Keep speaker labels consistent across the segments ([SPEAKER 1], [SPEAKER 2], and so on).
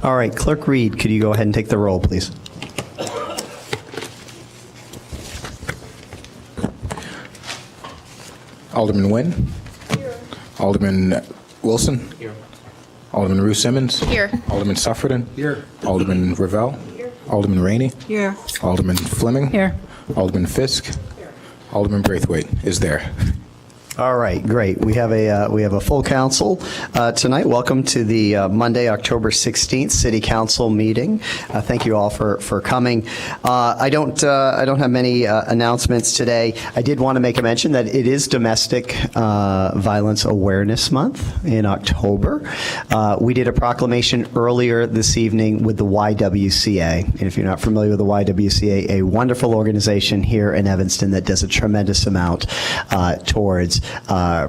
[SPEAKER 1] All right, Clerk Reed, could you go ahead and take the roll, please?
[SPEAKER 2] Alderman Nguyen. Here. Alderman Wilson. Here. Alderman Ruth Simmons.
[SPEAKER 3] Here.
[SPEAKER 2] Alderman Suffredin. Here. Alderman Ravel. Here. Alderman Rainey.
[SPEAKER 3] Here.
[SPEAKER 2] Alderman Fleming.
[SPEAKER 3] Here.
[SPEAKER 2] Alderman Fisk. Here. Alderman Braithwaite is there.
[SPEAKER 1] All right, great. We have a full council tonight. Welcome to the Monday, October 16th City Council meeting. Thank you all for coming. I don't have many announcements today. I did want to make a mention that it is Domestic Violence Awareness Month in October. We did a proclamation earlier this evening with the YWCA. And if you're not familiar with the YWCA, a wonderful organization here in Evanston that does a tremendous amount towards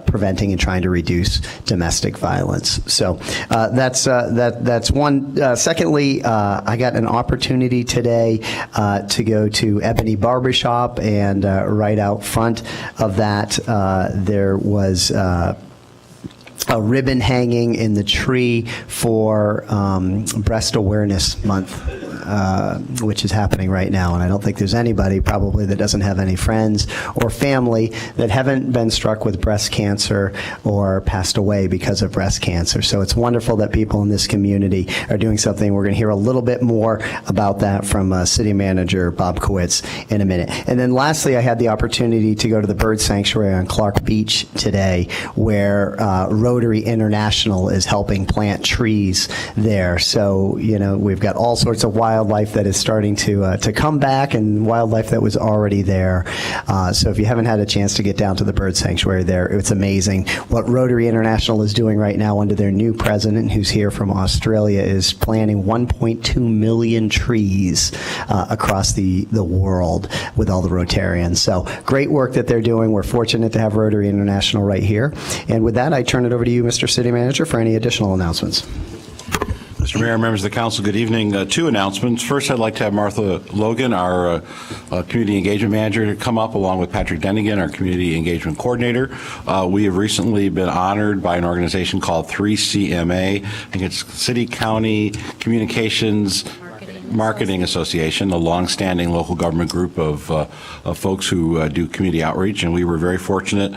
[SPEAKER 1] preventing and trying to reduce domestic violence. So that's one. Secondly, I got an opportunity today to go to Ebony Barbershop, and right out front of that, there was a ribbon hanging in the tree for Breast Awareness Month, which is happening right now. And I don't think there's anybody probably that doesn't have any friends or family that haven't been struck with breast cancer or passed away because of breast cancer. So it's wonderful that people in this community are doing something. We're going to hear a little bit more about that from City Manager Bob Kowitz in a minute. And then lastly, I had the opportunity to go to the Bird Sanctuary on Clark Beach today, where Rotary International is helping plant trees there. So, you know, we've got all sorts of wildlife that is starting to come back, and wildlife that was already there. So if you haven't had a chance to get down to the Bird Sanctuary there, it's amazing. What Rotary International is doing right now under their new president, who's here from Australia, is planting 1.2 million trees across the world with all the Rotarians. So great work that they're doing. We're fortunate to have Rotary International right here. And with that, I turn it over to you, Mr. City Manager, for any additional announcements.
[SPEAKER 4] Mr. Mayor, members of the council, good evening. Two announcements. First, I'd like to have Martha Logan, our community engagement manager, to come up along with Patrick Denigan, our community engagement coordinator. We have recently been honored by an organization called 3CMA. I think it's City County Communications Marketing Association, a long-standing local government group of folks who do community outreach, and we were very fortunate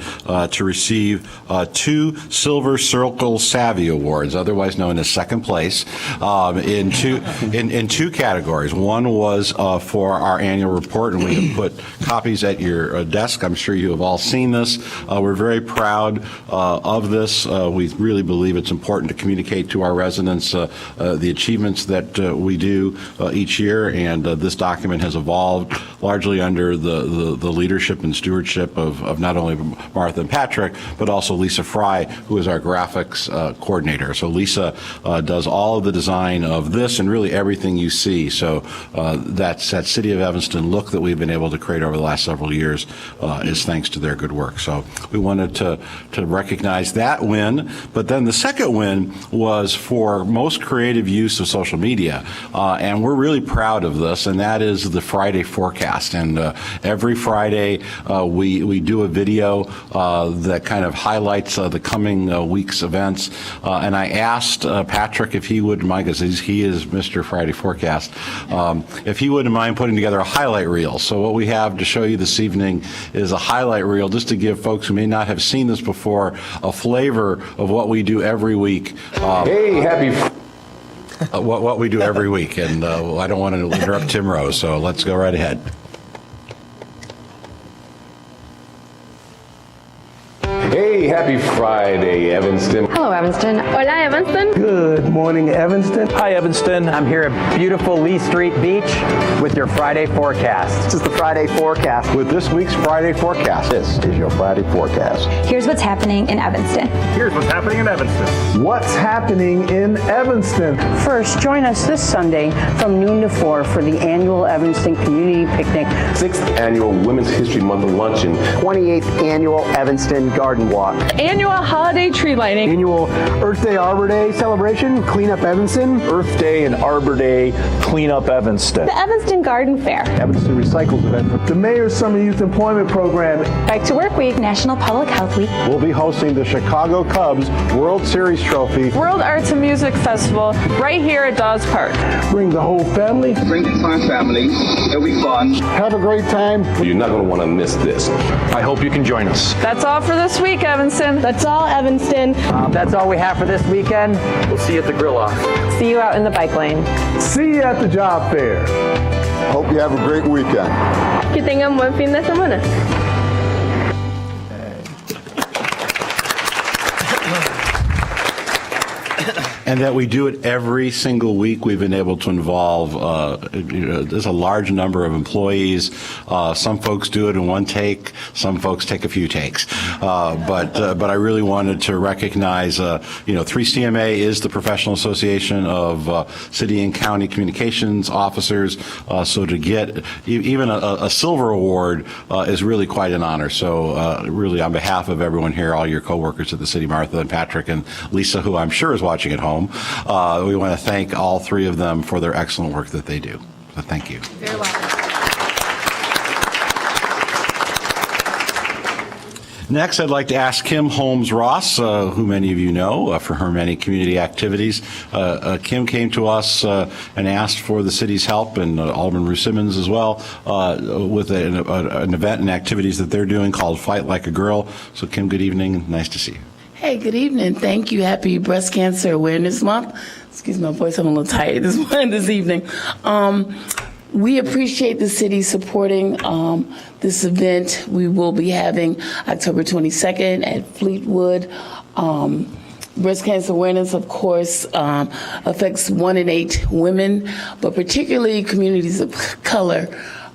[SPEAKER 4] to receive 2 Silver Circle Savvy Awards, otherwise known as second place, in two categories. One was for our annual report, and we have put copies at your desk. I'm sure you have all seen this. We're very proud of this. We really believe it's important to communicate to our residents the achievements that we do each year, and this document has evolved largely under the leadership and stewardship of not only Martha and Patrick, but also Lisa Fry, who is our graphics coordinator. So Lisa does all of the design of this and really everything you see. So that City of Evanston look that we've been able to create over the last several years is thanks to their good work. So we wanted to recognize that win. But then the second win was for most creative use of social media, and we're really proud of this, and that is the Friday forecast. And every Friday we do a video that kind of highlights the coming week's events. And I asked Patrick if he wouldn't mind, because he is Mr. Friday Forecast, if he wouldn't mind putting together a highlight reel. So what we have to show you this evening is a highlight reel, just to give folks who may not have seen this before a flavor of what we do every week.
[SPEAKER 5] Hey, happy
[SPEAKER 4] what we do every week, and I don't want to interrupt Tim Rose, so let's go right ahead.
[SPEAKER 5] Hey, happy Friday, Evanston.
[SPEAKER 3] Hello, Evanston. Hola, Evanston.
[SPEAKER 6] Good morning, Evanston.
[SPEAKER 7] Hi, Evanston. I'm here at beautiful Lee Street Beach with your Friday forecast.
[SPEAKER 1] This is the Friday forecast.
[SPEAKER 5] With this week's Friday forecast. This is your Friday forecast.
[SPEAKER 8] Here's what's happening in Evanston.
[SPEAKER 7] Here's what's happening in Evanston.
[SPEAKER 6] What's happening in Evanston?
[SPEAKER 9] First, join us this Sunday from noon to 4 for the annual Evanston Community Picnic.
[SPEAKER 5] 6th annual Women's History Month luncheon.
[SPEAKER 1] 28th annual Evanston Garden
[SPEAKER 6] garden walk.
[SPEAKER 3] Annual holiday tree lighting.
[SPEAKER 6] Annual Earth Day Arbor Day celebration, Clean Up Evanston.
[SPEAKER 5] Earth Day and Arbor Day Clean Up Evanston.
[SPEAKER 8] The Evanston Garden Fair.
[SPEAKER 6] Evanston Recycles event. The Mayor's Summer Youth Employment Program.
[SPEAKER 8] Back to Work Week. National Public Health Week.
[SPEAKER 5] We'll be hosting the Chicago Cubs World Series Trophy.
[SPEAKER 3] World Arts and Music Festival right here at Dawes Park.
[SPEAKER 6] Bring the whole family.
[SPEAKER 10] Bring the entire family. It'll be fun.
[SPEAKER 5] Have a great time.
[SPEAKER 10] You're not going to want to miss this.
[SPEAKER 5] I hope you can join us.
[SPEAKER 3] That's all for this week, Evanston.
[SPEAKER 9] That's all, Evanston.
[SPEAKER 7] That's all we have for this weekend.
[SPEAKER 10] We'll see you at the grill off.
[SPEAKER 3] See you out in the bike lane.
[SPEAKER 6] See you at the job fair.
[SPEAKER 5] Hope you have a great weekend.
[SPEAKER 3] Que tengan buen fin de semana.
[SPEAKER 4] And that we do it every single week. We've been able to involve, there's a large number of employees. Some folks do it in one take. Some folks take a few takes. But I really wanted to recognize, 3CMA is the professional association of city and county communications officers. So to get even a silver award is really quite an honor. So really on behalf of everyone here, all your coworkers at the city, Martha and Patrick and Lisa, who I'm sure is watching at home, we want to thank all three of them for their excellent work that they do. So thank you.
[SPEAKER 3] Very welcome.
[SPEAKER 4] Next, I'd like to ask Kim Holmes Ross, who many of you know for her many community activities. Kim came to us and asked for the city's help, and Alderman Ruth Simmons as well, with an event and activities that they're doing called Fight Like a Girl. So Kim, good evening. Nice to see you.
[SPEAKER 11] Hey, good evening. Thank you. Happy Breast Cancer Awareness Month. Excuse my voice, I'm a little tired this evening. We appreciate the city supporting this event. We will be having October 22nd at Fleetwood. Breast cancer awareness, of course, affects 1 in 8 women, but particularly communities of color,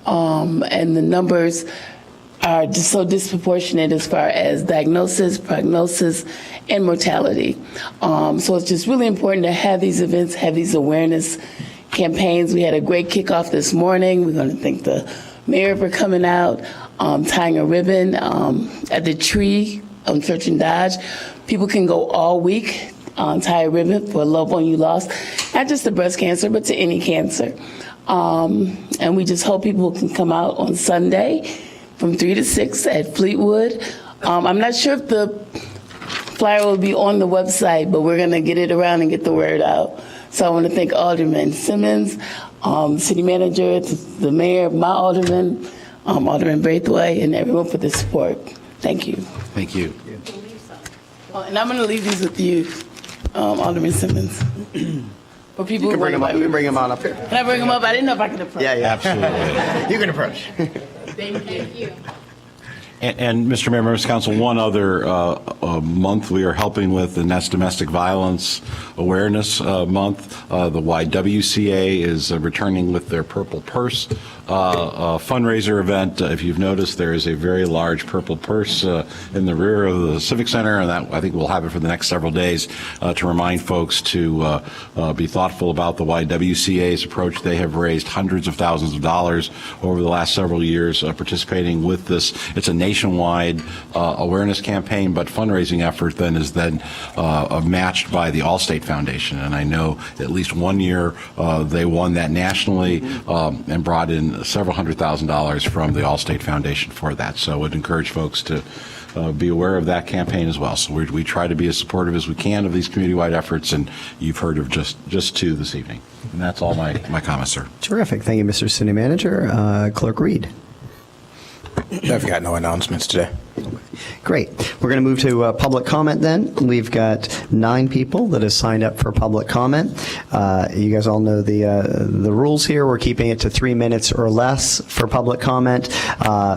[SPEAKER 11] and the numbers are just so disproportionate as far as diagnosis, prognosis, and mortality. So it's just really important to have these events, have these awareness campaigns. We had a great kickoff this morning. We're going to thank the mayor for coming out, tying a ribbon at the tree on Church and Dodge. People can go all week, tie a ribbon for a loved one you lost, not just to breast cancer, but to any cancer. And we just hope people can come out on Sunday from 3 to 6 at Fleetwood. I'm not sure if the flyer will be on the website, but we're going to get it around and get the word out. So I want to thank Alderman Simmons, city manager, the mayor, my alderman, Alderman Braithwaite, and everyone for the support. Thank you.
[SPEAKER 4] Thank you.
[SPEAKER 11] And I'm going to leave these with you, Alderman Simmons. For people
[SPEAKER 1] You can bring him on up here.
[SPEAKER 11] Can I bring them up? I didn't know if I could approach.
[SPEAKER 1] Yeah.
[SPEAKER 4] Absolutely.
[SPEAKER 1] You can approach.
[SPEAKER 11] Thank you.
[SPEAKER 4] And Mr. Mayor, members of council, one other month we are helping with, and that's Domestic Violence Awareness Month. The YWCA is returning with their Purple Purse fundraiser event. If you've noticed, there is a very large purple purse in the rear of the Civic Center, and that I think we'll have it for the next several days to remind folks to be thoughtful about the YWCA's approach. They have raised hundreds of thousands of dollars over the last several years participating with this. It's a nationwide awareness campaign, but fundraising effort then is matched by the Allstate Foundation. And I know at least one year they won that nationally and brought in several $100,000 from the Allstate Foundation for that. So I would encourage folks to be aware of that campaign as well. So we try to be as supportive as we can of these community-wide efforts, and you've heard of just 2 this evening. And that's all my comments, sir.
[SPEAKER 1] Terrific. Thank you, Mr. City Manager. Clerk Reed.
[SPEAKER 2] I've got no announcements today.
[SPEAKER 1] Great. We're going to move to public comment then. We've got 9 people that have signed up for public comment. You guys all know the rules here. We're keeping it to 3 minutes or less for public comment.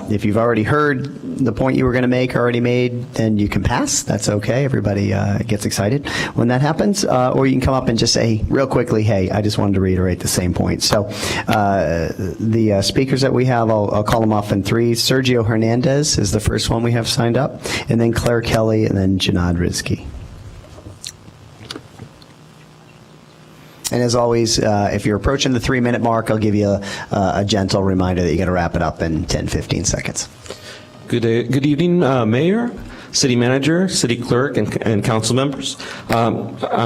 [SPEAKER 1] If you've already heard the point you were going to make already made, then you can pass. That's okay. Everybody gets excited when that happens. Or you can come up and just say real quickly, hey, I just wanted to reiterate the same point. So the speakers that we have, I'll call them off in 3. Sergio Hernandez is the first one we have signed up, and then Claire Kelly, and then Janad Rizki. And as always, if you're approaching the 3-minute mark, I'll give you a gentle reminder that you got to wrap it up in 10, 15 seconds.
[SPEAKER 12] Good evening, Mayor, city manager, city clerk, and council members. My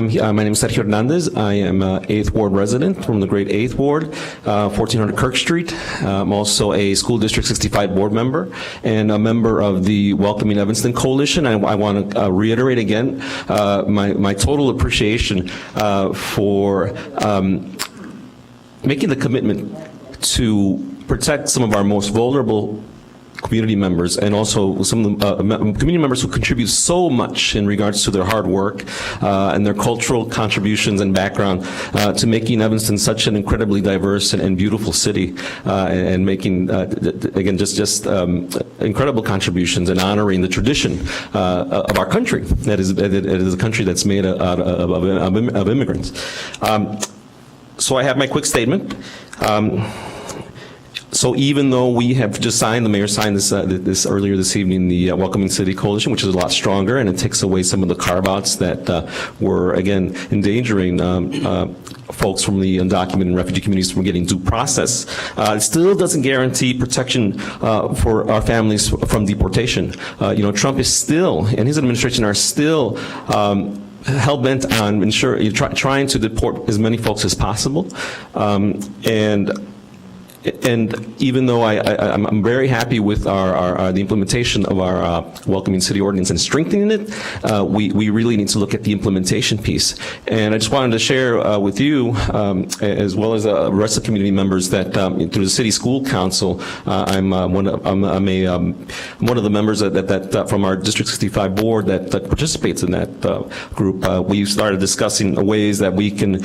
[SPEAKER 12] name is Sergio Hernandez. I am an 8th Ward resident from the great 8th Ward, 1400 Kirk Street. I'm also a School District 65 board member and a member of the Welcoming Evanston Coalition. I want to reiterate again my total appreciation for making the commitment to protect some of our most vulnerable community members, and also some of the community members who contribute so much in regards to their hard work and their cultural contributions and background to making Evanston such an incredibly diverse and beautiful city, and making, again, just incredible contributions and honoring the tradition of our country. That is a country that's made out of immigrants. So I have my quick statement. So even though we have just signed, the mayor signed this earlier this evening, the Welcoming City Coalition, which is a lot stronger, and it takes away some of the carve-outs that were, again, endangering folks from the undocumented and refugee communities from getting due process. It still doesn't guarantee protection for our families from deportation. Trump is still, and his administration are still, hell-bent on trying to deport as many folks as possible. And even though I'm very happy with the implementation of our Welcoming City Ordinance and strengthening it, we really need to look at the implementation piece. And I just wanted to share with you, as well as the rest of the community members, that through the City School Council, I'm one of the members that from our District 65 board that participates in that group. We started discussing ways that we can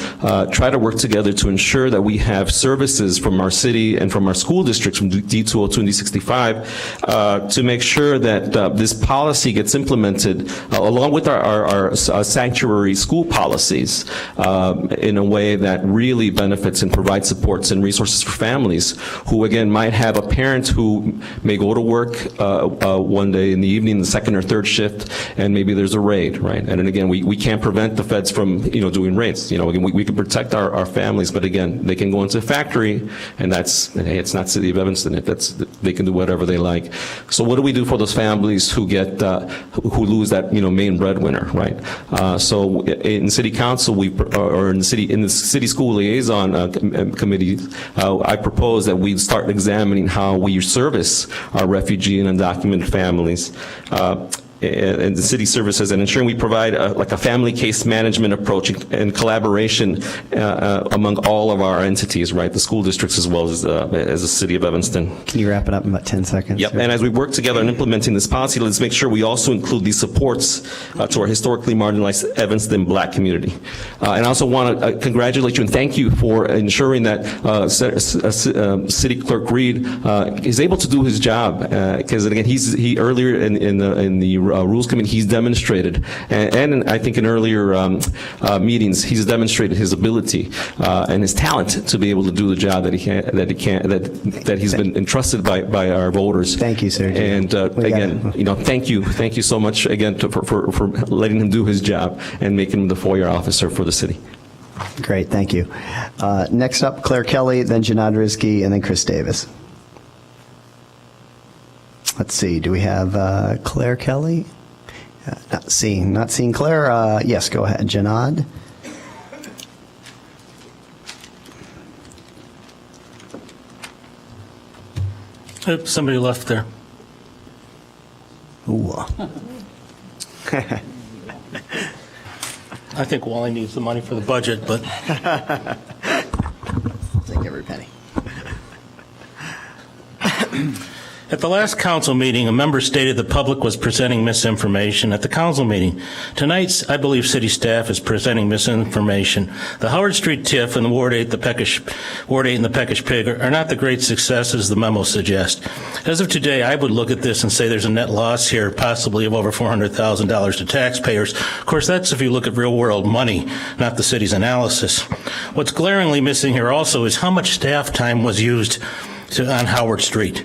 [SPEAKER 12] try to work together to ensure that we have services from our city and from our school districts, from D202 and D65, to make sure that this policy gets implemented along with our sanctuary school policies in a way that really benefits and provides supports and resources for families who, again, might have a parent who may go to work one day in the evening, the second or third shift, and maybe there's a raid, right? And then again, we can't prevent the feds from, doing raids. Again, we can protect our families, but again, they can go into a factory, and it's not City of Evanston. They can do whatever they like. So what do we do for those families who get who lose that main breadwinner, right? So in City Council, or in the City School Liaison Committee, I propose that we start examining how we service our refugee and undocumented families. And the city services, and ensuring we provide a family case management approach and collaboration among all of our entities, right? The school districts as well as the City of Evanston.
[SPEAKER 1] Can you wrap it up in about 10 seconds?
[SPEAKER 12] Yep. And as we work together on implementing this policy, let's make sure we also include these supports to our historically marginalized Evanston Black community. And I also want to congratulate you and thank you for ensuring that City Clerk Reed is able to do his job, because again, he earlier in the Rules Committee, he's demonstrated, and I think in earlier meetings, he's demonstrated his ability and his talent to be able to do the job that he's been entrusted by our voters.
[SPEAKER 1] Thank you, sir.
[SPEAKER 12] And again, thank you so much again for letting him do his job and making him the FOIA officer for the city.
[SPEAKER 1] Great, thank you. Next up, Claire Kelly, then Janad Rizki, and then Chris Davis. Let's see, do we have Claire Kelly? Not seeing Claire. Yes, go ahead, Janad.
[SPEAKER 13] Oops, somebody left there.
[SPEAKER 1] Ooh.
[SPEAKER 13] I think Wally needs the money for the budget, but
[SPEAKER 1] I'll take every penny.
[SPEAKER 13] at the last council meeting, a member stated the public was presenting misinformation at the council meeting. Tonight, I believe city staff is presenting misinformation. The Howard Street TIF and the Ward 8 and the Peckish Pig are not the great successes the memo suggests. As of today, I would look at this and say there's a net loss here, possibly of over $400,000 to taxpayers. Of course, that's if you look at real-world money, not the city's analysis. What's glaringly missing here also is how much staff time was used on Howard Street.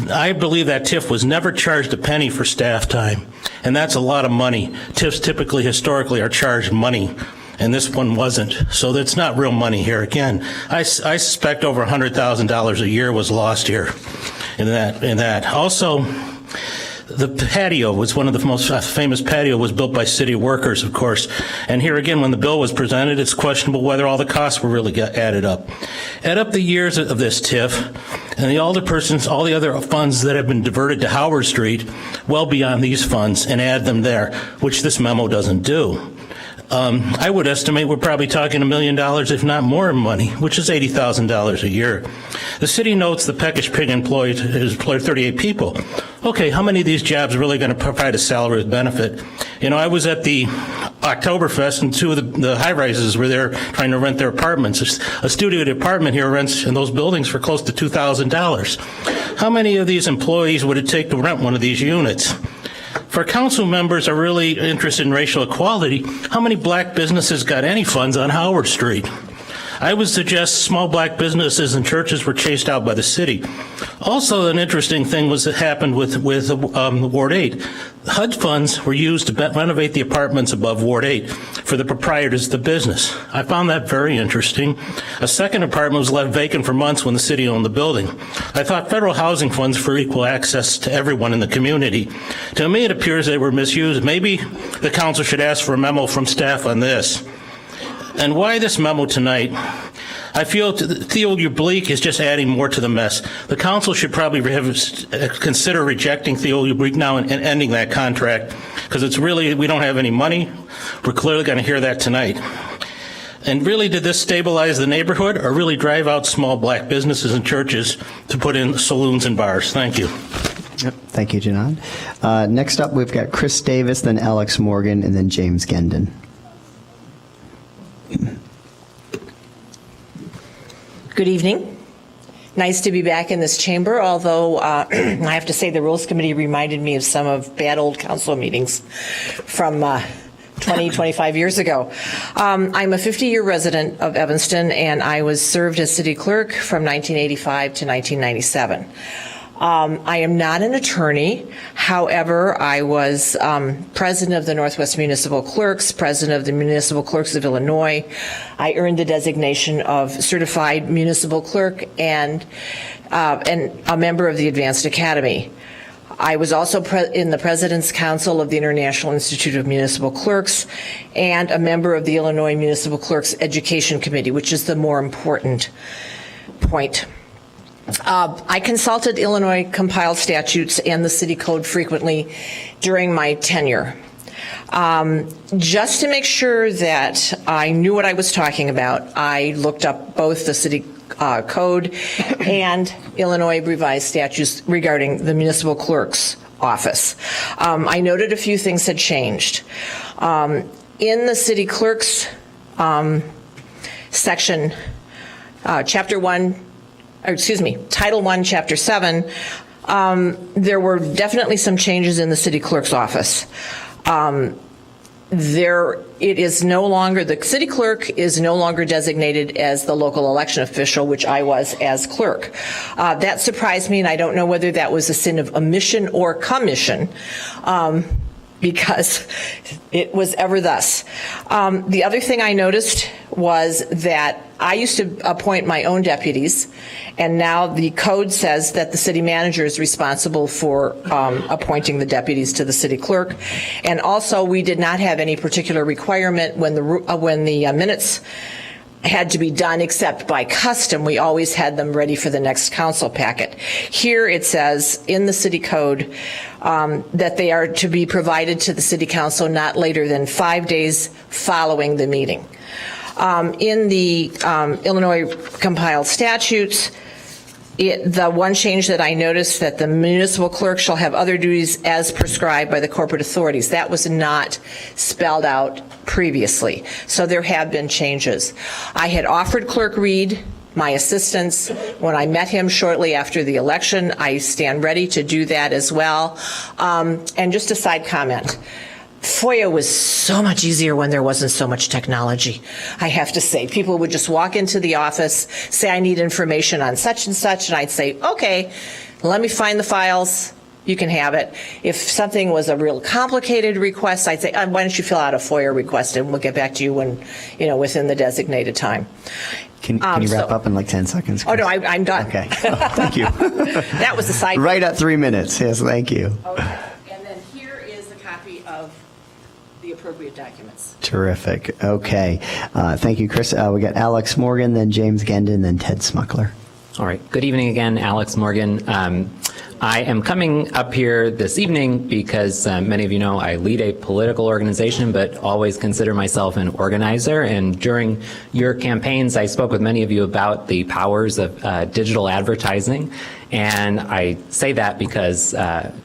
[SPEAKER 13] I believe that TIF was never charged a penny for staff time, and that's a lot of money. TIFs typically, historically, are charged money, and this one wasn't. So that's not real money here. Again, I suspect over $100,000 a year was lost here in that. Also, The patio was one of the most famous patio was built by city workers, of course. And here again, when the bill was presented, it's questionable whether all the costs were really added up. Add up the years of this TIF and the alderpersons, all the other funds that have been diverted to Howard Street, well beyond these funds, and add them there, which this memo doesn't do. I would estimate we're probably talking $1 million, if not more money, which is $80,000 a year. The city notes the Peckish Pig employed 38 people. Okay, how many of these jobs are really going to provide a salary with benefit? You know, I was at the Oktoberfest, and two of the high-rises were there trying to rent their apartments. A studio apartment here rents in those buildings for close to $2,000. How many of these employees would it take to rent one of these units? For council members are really interested in racial equality, how many black businesses got any funds on Howard Street? I would suggest small black businesses and churches were chased out by the city. Also, an interesting thing was that happened with Ward 8. HUD funds were used to renovate the apartments above Ward 8 for the proprietors of the business. I found that very interesting. A second apartment was left vacant for months when the city owned the building. I thought federal housing funds for equal access to everyone in the community. To me, it appears they were misused. Maybe the council should ask for a memo from staff on this. And why this memo tonight? I feel Theo Ubleek is just adding more to the mess. The council should probably consider rejecting Theo Ubleek now and ending that contract, because it's really, we don't have any money. We're clearly going to hear that tonight. And really, did this stabilize the neighborhood or really drive out small black businesses and churches to put in saloons and bars? Thank you.
[SPEAKER 1] Yep. Thank you, Janan. Next up, we've got Chris Davis, then Alex Morgan, and then James Gendon.
[SPEAKER 14] Good evening. Nice to be back in this chamber, although I have to say the Rules Committee reminded me of some of bad old council meetings from 20, 25 years ago. I'm a 50-year resident of Evanston, and I was served as city clerk from 1985 to 1997. I am not an attorney. However, I was president of the Northwest Municipal Clerks, president of the Municipal Clerks of Illinois. I earned the designation of certified municipal clerk and a member of the Advanced Academy. I was also in the President's Council of the International Institute of Municipal Clerks and a member of the Illinois Municipal Clerks Education Committee, which is the more important point. I consulted Illinois compiled statutes and the city code frequently during my tenure. Just to make sure that I knew what I was talking about, I looked up both the city code and Illinois revised statutes regarding the municipal clerk's office. I noted a few things had changed. In the city clerk's section, Title 1, Chapter 7, there were definitely some changes in the city clerk's office. The city clerk is no longer designated as the local election official, which I was as clerk. That surprised me, and I don't know whether that was a sin of omission or commission, because it was ever thus. The other thing I noticed was that I used to appoint my own deputies, and now the code says that the city manager is responsible for appointing the deputies to the city clerk. And also, we did not have any particular requirement when the minutes had to be done, except by custom. We always had them ready for the next council packet. Here it says in the city code that they are to be provided to the city council not later than 5 days following the meeting. In the Illinois compiled statutes, the one change that I noticed, that the municipal clerk shall have other duties as prescribed by the corporate authorities. That was not spelled out previously. So there have been changes. I had offered Clerk Reed my assistance when I met him shortly after the election. I stand ready to do that as well. And just a side comment. FOIA was so much easier when there wasn't so much technology, I have to say. People would just walk into the office, say, I need information on such and such, and I'd say, okay, let me find the files. You can have it. If something was a real complicated request, I'd say, why don't you fill out a FOIA request, and we'll get back to you when, within the designated time.
[SPEAKER 1] Can you wrap up in like 10 seconds, Chris?
[SPEAKER 14] Oh, no, I'm done.
[SPEAKER 1] Okay. Oh, thank you.
[SPEAKER 14] That was the side.
[SPEAKER 1] Right at 3 minutes. Yes, thank you.
[SPEAKER 14] Okay. the appropriate documents.
[SPEAKER 1] Terrific. Okay. Thank you, Chris. We got Alex Morgan, then James Gendon, then Ted Smuckler.
[SPEAKER 15] All right. Good evening again, Alex Morgan. I am coming up here this evening because many of you know I lead a political organization, but always consider myself an organizer. And during your campaigns, I spoke with many of you about the powers of digital advertising. And I say that because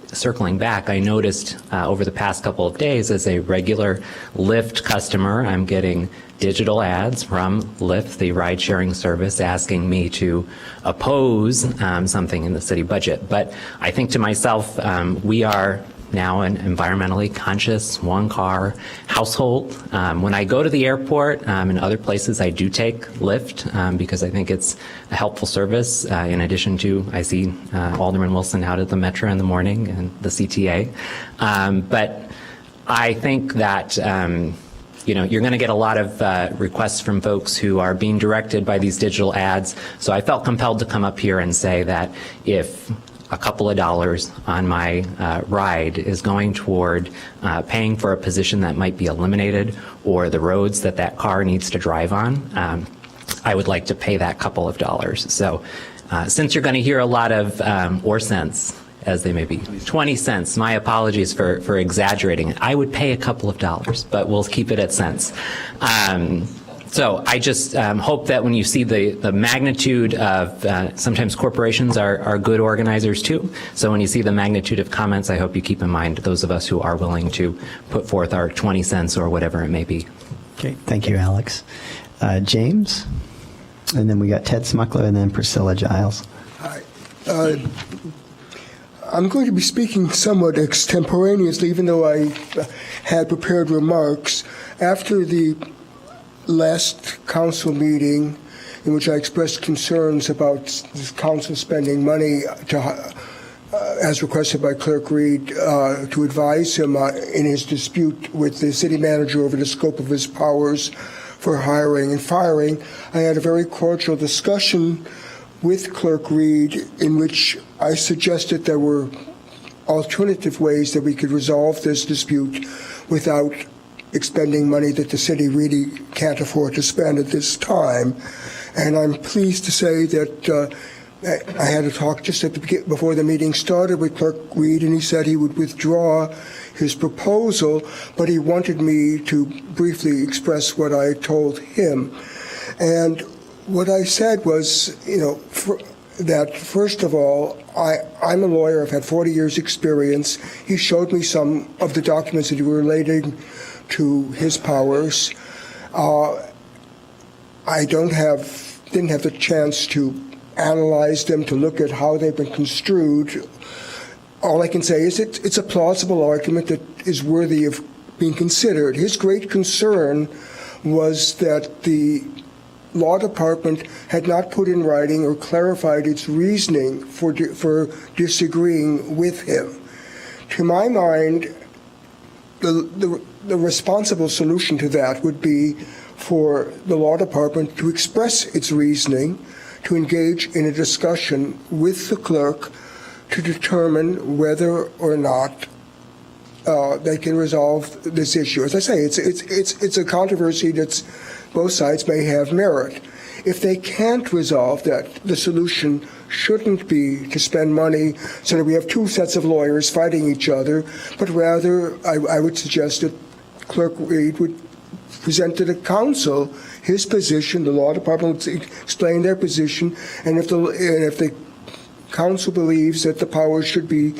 [SPEAKER 15] circling back, I noticed over the past couple of days as a regular Lyft customer, I'm getting digital ads from Lyft, the ride-sharing service, asking me to oppose something in the city budget. But I think to myself, we are now an environmentally conscious one-car household. When I go to the airport and other places, I do take Lyft because I think it's a helpful service. In addition to, I see Alderman Wilson out at the Metro in the morning and the CTA. But I think that you're going to get a lot of requests from folks who are being directed by these digital ads. So I felt compelled to come up here and say that if a couple of dollars on my ride is going toward paying for a position that might be eliminated or the roads that that car needs to drive on, I would like to pay that couple of dollars. So since you're going to hear a lot of or cents, as they may be, 20 cents, my apologies for exaggerating it. I would pay a couple of dollars, but we'll keep it at cents. So I just hope that when you see the magnitude of, sometimes corporations are good organizers too. So when you see the magnitude of comments, I hope you keep in mind those of us who are willing to put forth our 20 cents or whatever it may be.
[SPEAKER 1] Okay, thank you, Alex. James, and then we got Ted Smuckler and then Priscilla Giles.
[SPEAKER 16] Hi. I'm going to be speaking somewhat extemporaneously, even though I had prepared remarks. After the last council meeting, in which I expressed concerns about the council spending money as requested by Clerk Reed to advise him in his dispute with the city manager over the scope of his powers for hiring and firing, I had a very cordial discussion with Clerk Reed in which I suggested there were alternative ways that we could resolve this dispute without expending money that the city really can't afford to spend at this time. And I'm pleased to say that I had a talk just before the meeting started with Clerk Reed, and he said he would withdraw his proposal, but he wanted me to briefly express what I told him. And what I said was, that first of all, I'm a lawyer. I've had 40 years experience. He showed me some of the documents that were relating to his powers. I didn't have the chance to analyze them, to look at how they've been construed. All I can say is it's a plausible argument that is worthy of being considered. His great concern was that the law department had not put in writing or clarified its reasoning for disagreeing with him. To my mind, the responsible solution to that would be for the law department to express its reasoning, to engage in a discussion with the clerk to determine whether or not they can resolve this issue. As I say, it's a controversy that's both sides may have merit. If they can't resolve that, the solution shouldn't be to spend money so that we have two sets of lawyers fighting each other, but rather I would suggest that Clerk Reed would present to the council his position, the law department would explain their position, and if the council believes that the powers should be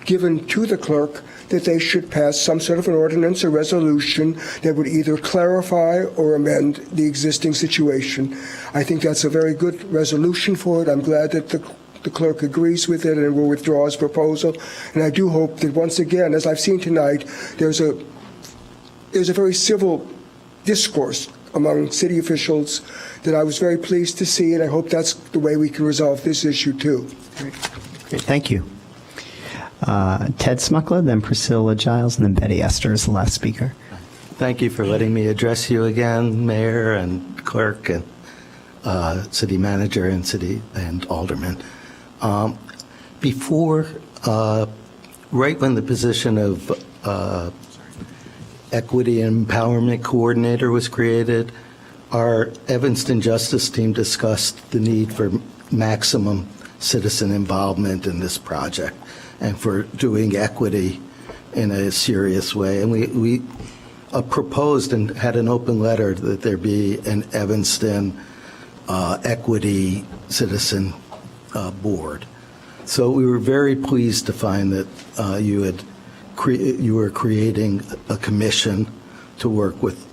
[SPEAKER 16] given to the clerk, that they should pass some sort of an ordinance or resolution that would either clarify or amend the existing situation. I think that's a very good resolution for it. I'm glad that the clerk agrees with it and will withdraw his proposal. And I do hope that once again, as I've seen tonight, there's a very civil discourse among city officials that I was very pleased to see, and I hope that's the way we can resolve this issue too.
[SPEAKER 1] Great. Thank you. Ted Smuckler, then Priscilla Giles, and then Betty Esther is the last speaker.
[SPEAKER 17] Thank you for letting me address you again, Mayor and Clerk and City Manager and Alderman. Before, right when the position of Equity and Empowerment Coordinator was created. Our Evanston Justice Team discussed the need for maximum citizen involvement in this project and for doing equity in a serious way. And we proposed and had an open letter that there be an Evanston Equity Citizen Board. So we were very pleased to find that you were creating a commission to work with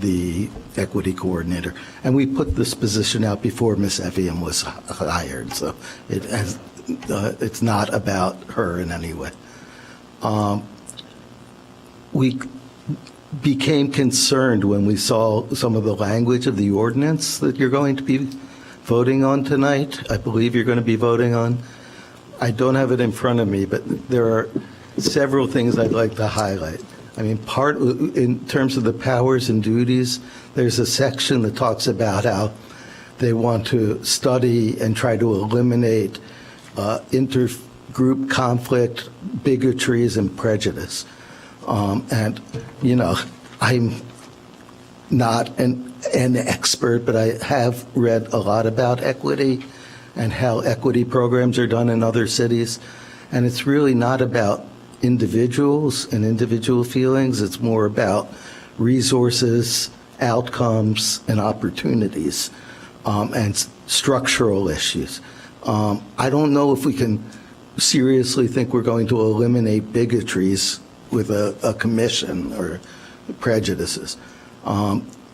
[SPEAKER 17] the equity coordinator. And we put this position out before Ms. Evian was hired, so it's not about her in any way. We became concerned when we saw some of the language of the ordinance that you're going to be voting on tonight. I believe you're going to be voting on. I don't have it in front of me, but there are several things I'd like to highlight. I mean, in terms of the powers and duties, there's a section that talks about how they want to study and try to eliminate intergroup conflict, bigotries, and prejudice. And, you know, I'm not an expert, but I have read a lot about equity and how equity programs are done in other cities. And it's really not about individuals and individual feelings. It's more about resources, outcomes, and opportunities, and structural issues. I don't know if we can seriously think we're going to eliminate bigotries with a commission or prejudices.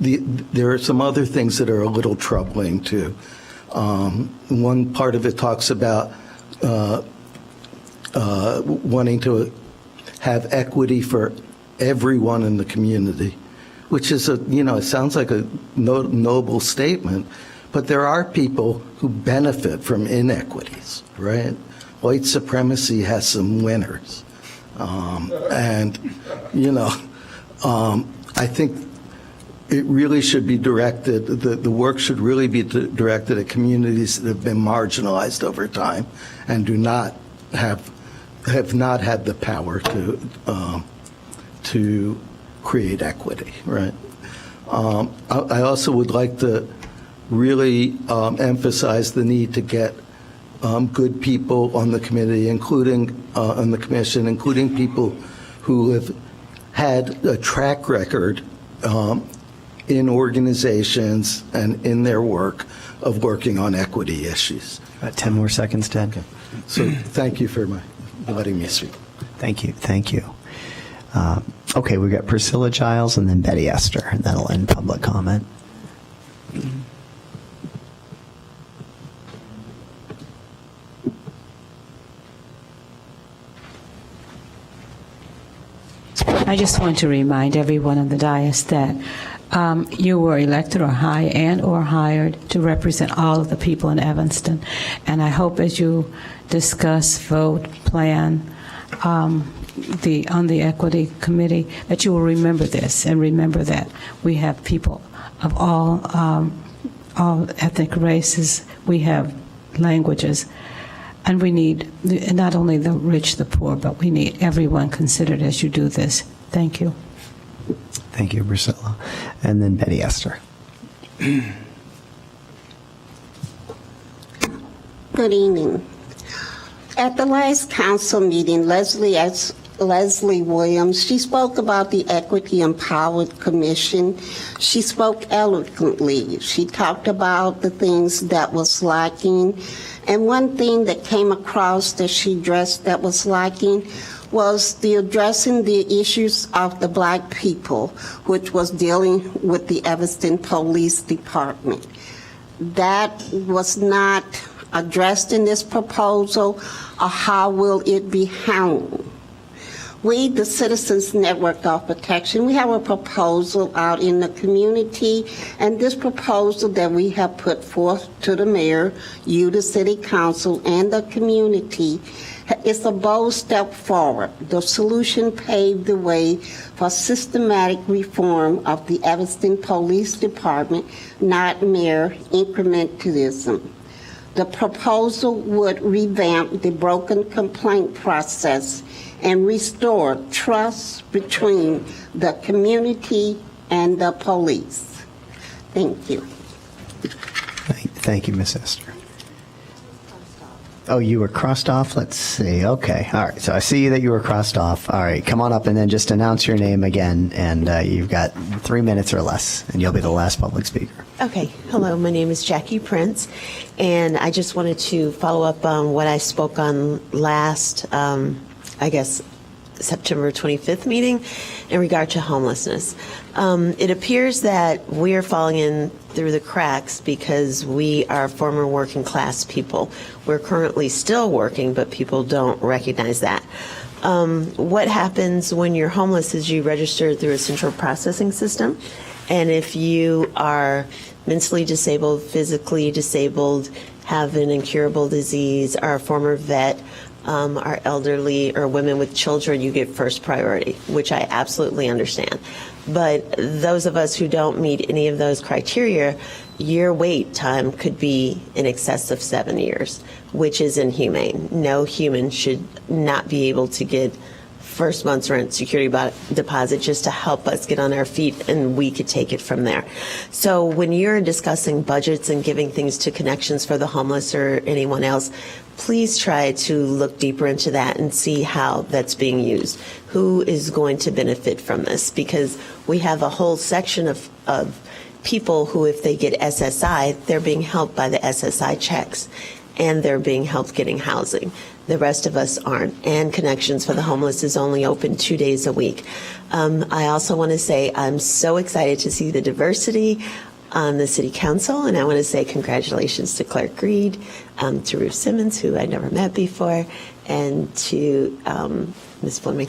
[SPEAKER 17] There are some other things that are a little troubling too. One part of it talks about wanting to have equity for everyone in the community, which is it sounds like a noble statement, but there are people who benefit from inequities, right? White supremacy has some winners. And, I think it really should be directed, the work should really be directed at communities that have been marginalized over time and have not had the power to create equity, right? I also would like to really emphasize the need to get good people on the committee, including on the commission, including people who have had a track record in organizations and in their work of working on equity issues.
[SPEAKER 1] 10 more seconds, Ted.
[SPEAKER 17] Okay. So thank you for letting me speak.
[SPEAKER 1] Thank you. Thank you. Okay, we've got Priscilla Giles and then Betty Esther, and that'll end public comment.
[SPEAKER 18] I just want to remind everyone on the dais that you were elected or hired to represent all of the people in Evanston. And I hope as you discuss, vote, plan on the Equity Committee that you will remember this and remember that we have people of all ethnic races, we have languages, and we need not only the rich, the poor, but we need everyone considered as you do this. Thank you.
[SPEAKER 1] Thank you, Priscilla. And then Betty Esther.
[SPEAKER 19] Good evening. At the last council meeting, Leslie Williams, she spoke about the Equity Empowered Commission. She spoke eloquently. She talked about the things that was lacking. And one thing that came across that she addressed that was lacking was the addressing the issues of the Black people, which was dealing with the Evanston Police Department. That was not addressed in this proposal, or how will it be handled? We, the Citizens Network of Protection, we have a proposal out in the community, and this proposal that we have put forth to the mayor, you, the city council, and the community is a bold step forward. The solution paved the way for systematic reform of the Evanston Police Department, not mere incrementalism. The proposal would revamp the broken complaint process and restore trust between the community and the police. Thank you.
[SPEAKER 1] Thank you, Ms. Esther. Oh, you were crossed off? Let's see. Okay. All right. So I see that you were crossed off. All right. Come on up and then just announce your name again. And you've got 3 minutes or less, and you'll be the last public speaker.
[SPEAKER 20] Okay. Hello. My name is Jackie Prince, and I just wanted to follow up on what I spoke on last, September 25th meeting in regard to homelessness. It appears that we are falling in through the cracks because we are former working class people. We're currently still working, but people don't recognize that. What happens when you're homeless is you register through a central processing system, and if you are mentally disabled, physically disabled, have an incurable disease, are a former vet, are elderly, or women with children, you get first priority, which I absolutely understand. But those of us who don't meet any of those criteria, your wait time could be in excess of 7 years, which is inhumane. No human should not be able to get first month's rent security deposit just to help us get on our feet, and we could take it from there. So when you're discussing budgets and giving things to Connections for the Homeless or anyone else, please try to look deeper into that and see how that's being used. Who is going to benefit from this? Because we have a whole section of people who, if they get SSI, they're being helped by the SSI checks, and they're being helped getting housing. The rest of us aren't. And Connections for the Homeless is only open 2 days a week. I also want to say I'm so excited to see the diversity on the City Council, and I want to say congratulations to Clark Reed, to Ruth Simmons, who I never met before, and to Ms. Fleming.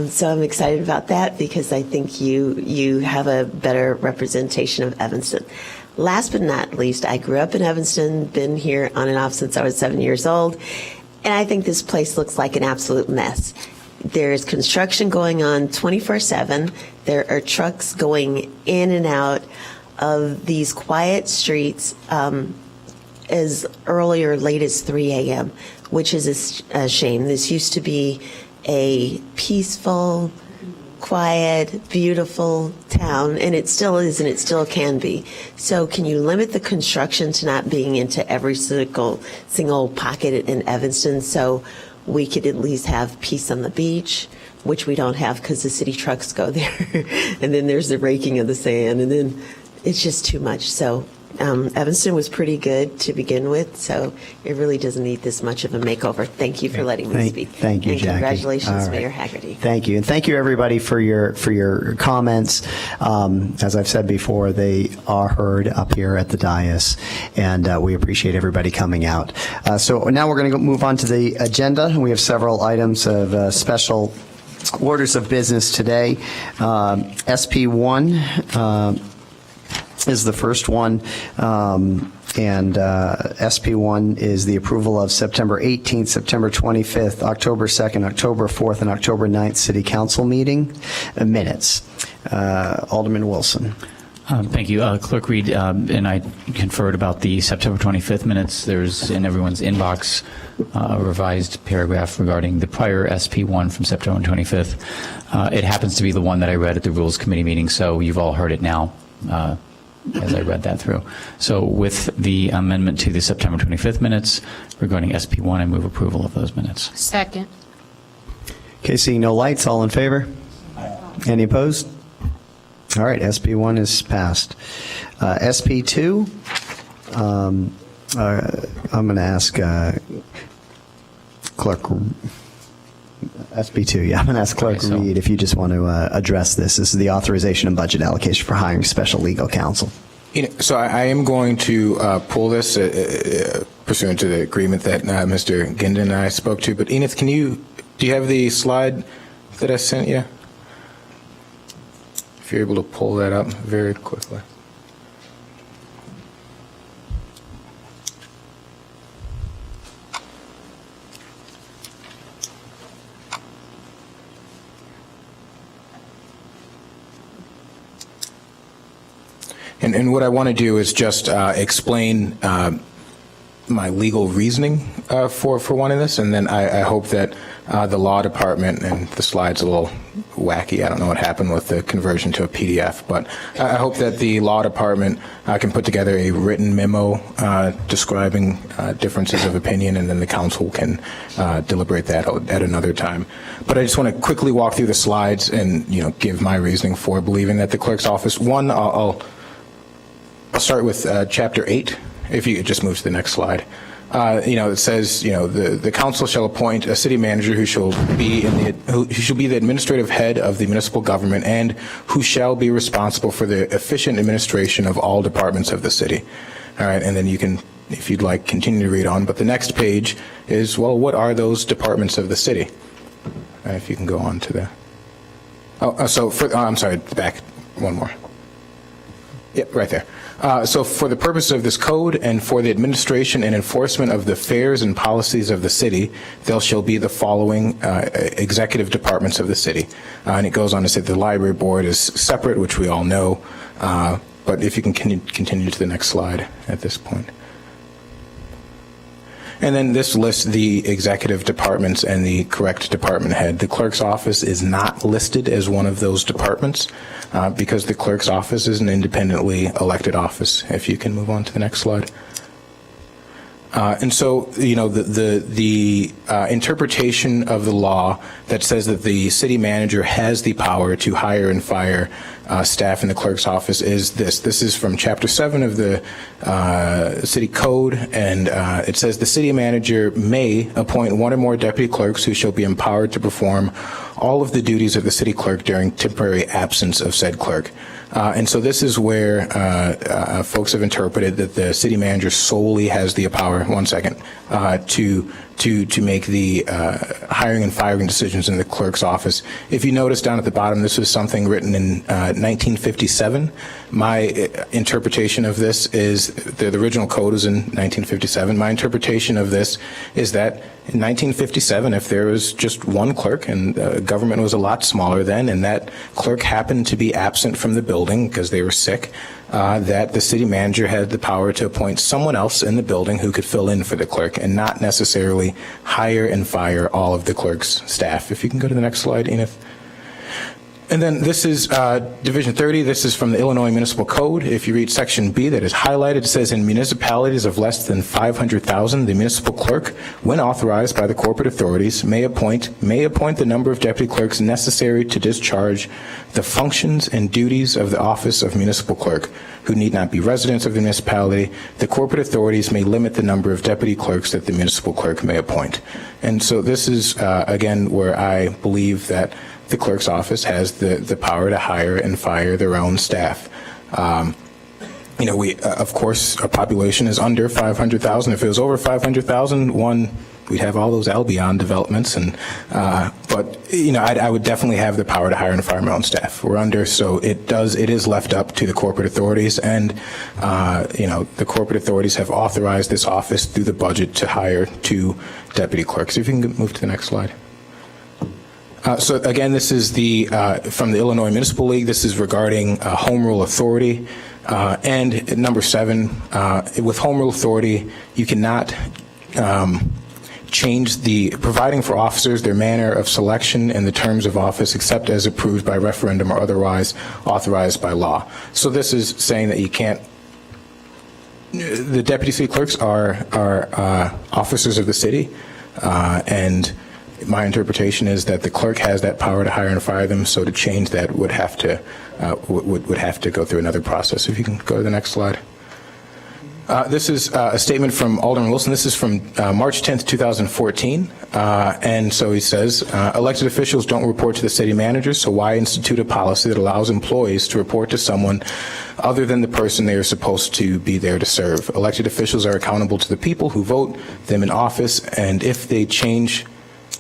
[SPEAKER 20] So I'm excited about that because I think you have a better representation of Evanston. Last but not least, I grew up in Evanston, been here on and off since I was 7 years old, and I think this place looks like an absolute mess. There's construction going on 24/7. There are trucks going in and out of these quiet streets as early or late as 3 a.m., which is a shame. This used to be a peaceful, quiet, beautiful town, and it still is, and it still can be. So can you limit the construction to not being into every single pocket in Evanston so we could at least have peace on the beach, which we don't have because the city trucks go there, and then there's the raking of the sand, and then it's just too much. So Evanston was pretty good to begin with, so it really doesn't need this much of a makeover. Thank you for letting me speak.
[SPEAKER 1] Thank you,
[SPEAKER 20] and
[SPEAKER 1] Jackie.
[SPEAKER 20] Congratulations,
[SPEAKER 1] All right.
[SPEAKER 20] Mayor Haggerty.
[SPEAKER 1] Thank you, and thank you everybody for your comments. As I've said before, they are heard up here at the dais, and we appreciate everybody coming out. So now we're going to move on to the agenda. We have several items of special orders of business today. SP1. Is the first one, and SP1 is the approval of September 18th, September 25th, October 2nd, October 4th, and October 9th City Council meeting minutes. Alderman Wilson.
[SPEAKER 21] Thank you. Clerk Reed and I conferred about the September 25th minutes. There's in everyone's inbox a revised paragraph regarding the prior SP1 from September 25th. It happens to be the one that I read at the Rules Committee meeting, so you've all heard it now. As I read that through. So with the amendment to the September 25th minutes regarding SP1, I move approval of those minutes.
[SPEAKER 22] Second.
[SPEAKER 1] Okay, seeing no lights, all in favor? Any opposed? All right, SP1 is passed. SP2, I'm going to ask Clerk SB2, yeah. I'm going to ask Clerk Reed if you just want to address this. This is the authorization and budget allocation for hiring special legal counsel.
[SPEAKER 2] So I am going to pull this pursuant to the agreement that Mr. Ginden and I spoke to. But Enith, do you have the slide that I sent you? If you're able to pull that up very quickly. And what I want to do is just explain my legal reasoning for wanting this, and then I hope that the law department, and the slide's a little wacky. I don't know what happened with the conversion to a PDF, but I hope that the law department can put together a written memo describing differences of opinion, and then the council can deliberate that at another time. But I just want to quickly walk through the slides and give my reasoning for believing that the clerk's office. One, I'll start with Chapter 8. If you could just move to the next slide. It says, the council shall appoint a city manager who shall be the administrative head of the municipal government and who shall be responsible for the efficient administration of all departments of the city. All right, and then you can, if you'd like, continue to read on. But the next page is, well, what are those departments of the city? If you can go on to the. I'm sorry, back one more. Yep, right there. So for the purpose of this code and for the administration and enforcement of the affairs and policies of the city, there shall be the following executive departments of the city. And it goes on to say the library board is separate, which we all know. But if you can continue to the next slide at this point. And then this lists the executive departments and the correct department head. The clerk's office is not listed as one of those departments because the clerk's office is an independently elected office. If you can move on to the next slide. And so, the interpretation of the law that says that the city manager has the power to hire and fire staff in the clerk's office is this. This is from Chapter 7 of the City Code, and it says the city manager may appoint one or more deputy clerks who shall be empowered to perform all of the duties of the city clerk during temporary absence of said clerk. And so this is where folks have interpreted that the city manager solely has the power, to make the hiring and firing decisions in the clerk's office. If you notice down at the bottom, this was something written in 1957. My interpretation of this is, the original code was in 1957. My interpretation of this is that in 1957, if there was just one clerk and government was a lot smaller then, and that clerk happened to be absent from the building because they were sick, that the city manager had the power to appoint someone else in the building who could fill in for the clerk and not necessarily hire and fire all of the clerk's staff. If you can go to the next slide, Enith. And then this is Division 30. This is from the Illinois Municipal Code. If you read Section B that is highlighted, it says in municipalities of less than 500,000, the municipal clerk, when authorized by the corporate authorities, may appoint the number of deputy clerks necessary to discharge the functions and duties of the office of municipal clerk, who need not be residents of the municipality. The corporate authorities may limit the number of deputy clerks that the municipal clerk may appoint. And so this is, again, where I believe that the clerk's office has the power to hire and fire their own staff. We, of course, our population is under 500,000. If it was over 500,000, we'd have all those Albion developments. But I would definitely have the power to hire and fire my own staff. We're under, so it is left up to the corporate authorities, and the corporate authorities have authorized this office through the budget to hire 2 deputy clerks. If you can move to the next slide. So again, this is from the Illinois Municipal League. This is regarding home rule authority. And number 7, with home rule authority, you cannot change providing for officers their manner of selection and the terms of office except as approved by referendum or otherwise authorized by law. So this is saying that you can't. The deputy city clerks are officers of the city, and my interpretation is that the clerk has that power to hire and fire them. So to change that would have to go through another process. If you can go to the next slide. This is a statement from Alderman Wilson. This is from March 10th, 2014. And so he says, elected officials don't report to the city manager, so why institute a policy that allows employees to report to someone other than the person they are supposed to be there to serve? Elected officials are accountable to the people who vote them in office, and if they change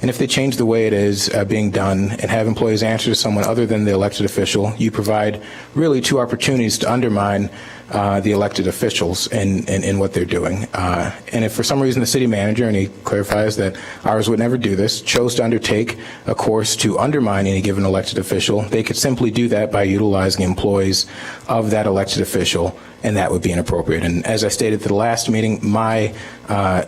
[SPEAKER 2] the way it is being done and have employees answer to someone other than the elected official, you provide really 2 opportunities to undermine the elected officials in what they're doing. And if for some reason the city manager, and he clarifies that ours would never do this, chose to undertake a course to undermine any given elected official, they could simply do that by utilizing employees of that elected official and that would be inappropriate. And as I stated at the last meeting, my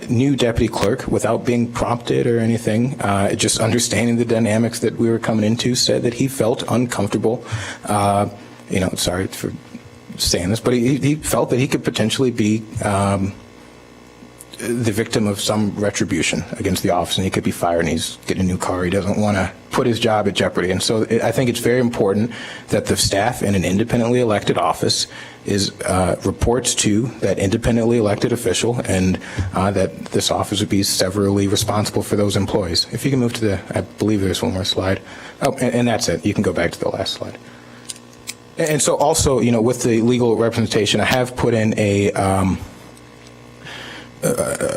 [SPEAKER 2] new deputy clerk, without being prompted or anything, just understanding the dynamics that we were coming into, said that he felt uncomfortable. Sorry for saying this, but he felt that he could potentially be the victim of some retribution against the office, and he could be fired, and he's getting a new car. He doesn't want to put his job at jeopardy. And so I think it's very important that the staff in an independently elected office reports to that independently elected official, and that this office would be severally responsible for those employees. If you can move to I believe there's one more slide. Oh, and that's it. You can go back to the last slide. And so also, with the legal representation, I have put in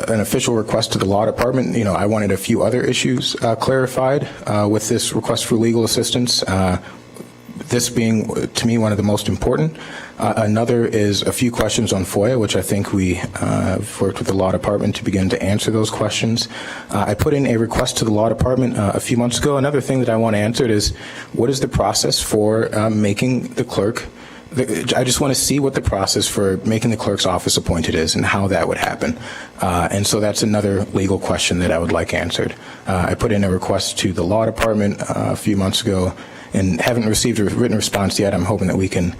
[SPEAKER 2] an official request to the law department. I wanted a few other issues clarified with this request for legal assistance. This being, to me, one of the most important. Another is a few questions on FOIA, which I think we have worked with the law department to begin to answer those questions. I put in a request to the law department a few months ago. Another thing that I want answered is, what is the process for making the clerk? I just want to see what the process for making the clerk's office appointed is and how that would happen. And so that's another legal question that I would like answered. I put in a request to the law department a few months ago and haven't received a written response yet. I'm hoping that we can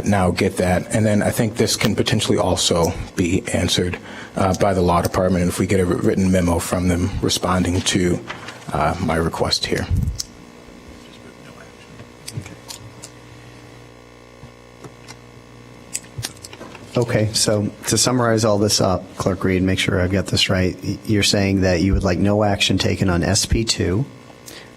[SPEAKER 2] now get that. And then I think this can potentially also be answered by the law department if we get a written memo from them responding to my request here.
[SPEAKER 1] Okay, so to summarize all this up, Clerk Reed, make sure I've got this right. You're saying that you would like no action taken on SP2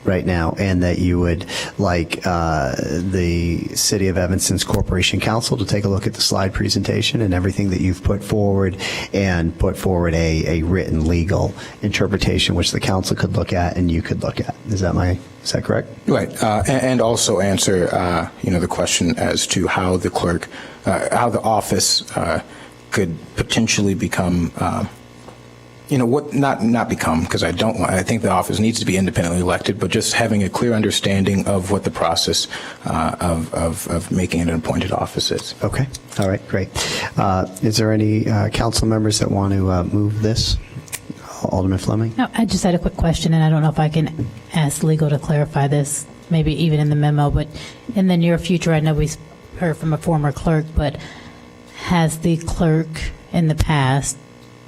[SPEAKER 1] right now, and that you would like the City of Evanston's Corporation Council to take a look at the slide presentation and everything that you've put forward, and put forward a written legal interpretation which the council could look at and you could look at. Is that correct?
[SPEAKER 2] Right, and also answer the question as to how the clerk, how the office could potentially become. Not become, because I think the office needs to be independently elected, but just having a clear understanding of what the process of making it an appointed office is.
[SPEAKER 1] Okay. All right, great. Is there any council members that want to move this? Alderman Fleming?
[SPEAKER 8] No, I just had a quick question, and I don't know if I can ask legal to clarify this, maybe even in the memo, but in the near future, I know we heard from a former clerk, but has the clerk in the past,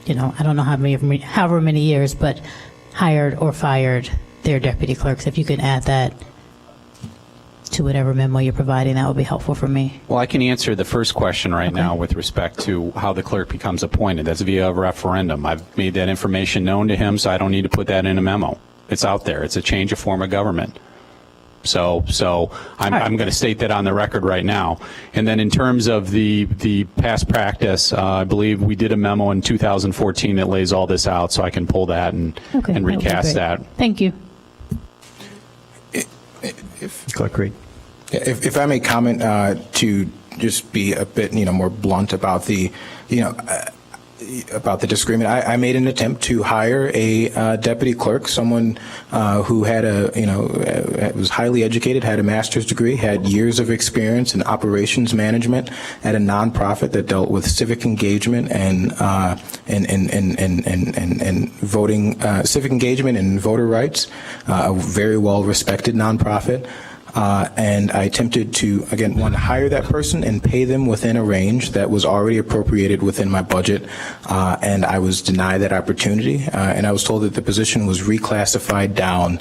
[SPEAKER 8] I don't know however many years, but hired or fired their deputy clerks? If you could add that to whatever memo you're providing, that would be helpful for me.
[SPEAKER 22] Well, I can answer the first question right now with respect to how the clerk becomes appointed. That's via a referendum. I've made that information known to him, so I don't need to put that in a memo. It's out there. It's a change of form of government. So I'm going to state that on the record right now. And then in terms of the past practice, I believe we did a memo in 2014 that lays all this out, so I can pull that and recast that.
[SPEAKER 8] Thank you.
[SPEAKER 1] Clerk Reed.
[SPEAKER 2] If I may comment to just be a bit more blunt about the about the disagreement, I made an attempt to hire a deputy clerk, someone who had was highly educated, had a master's degree, had years of experience in operations management at a nonprofit that dealt with civic engagement and voting, civic engagement and voter rights, a very well respected nonprofit. And I attempted to, again, hire that person and pay them within a range that was already appropriated within my budget, and I was denied that opportunity, and I was told that the position was reclassified down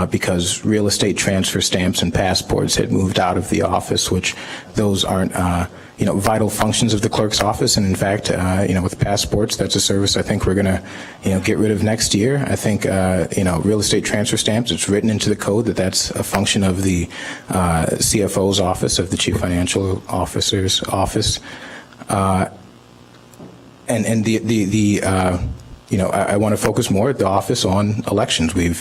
[SPEAKER 2] because real estate transfer stamps and passports had moved out of the office, which those aren't vital functions of the clerk's office. And in fact, with passports, that's a service I think we're going to, get rid of next year. I think, real estate transfer stamps, it's written into the code that that's a function of the CFO's office, of the Chief Financial Officer's office. I want to focus more at the office on elections. We're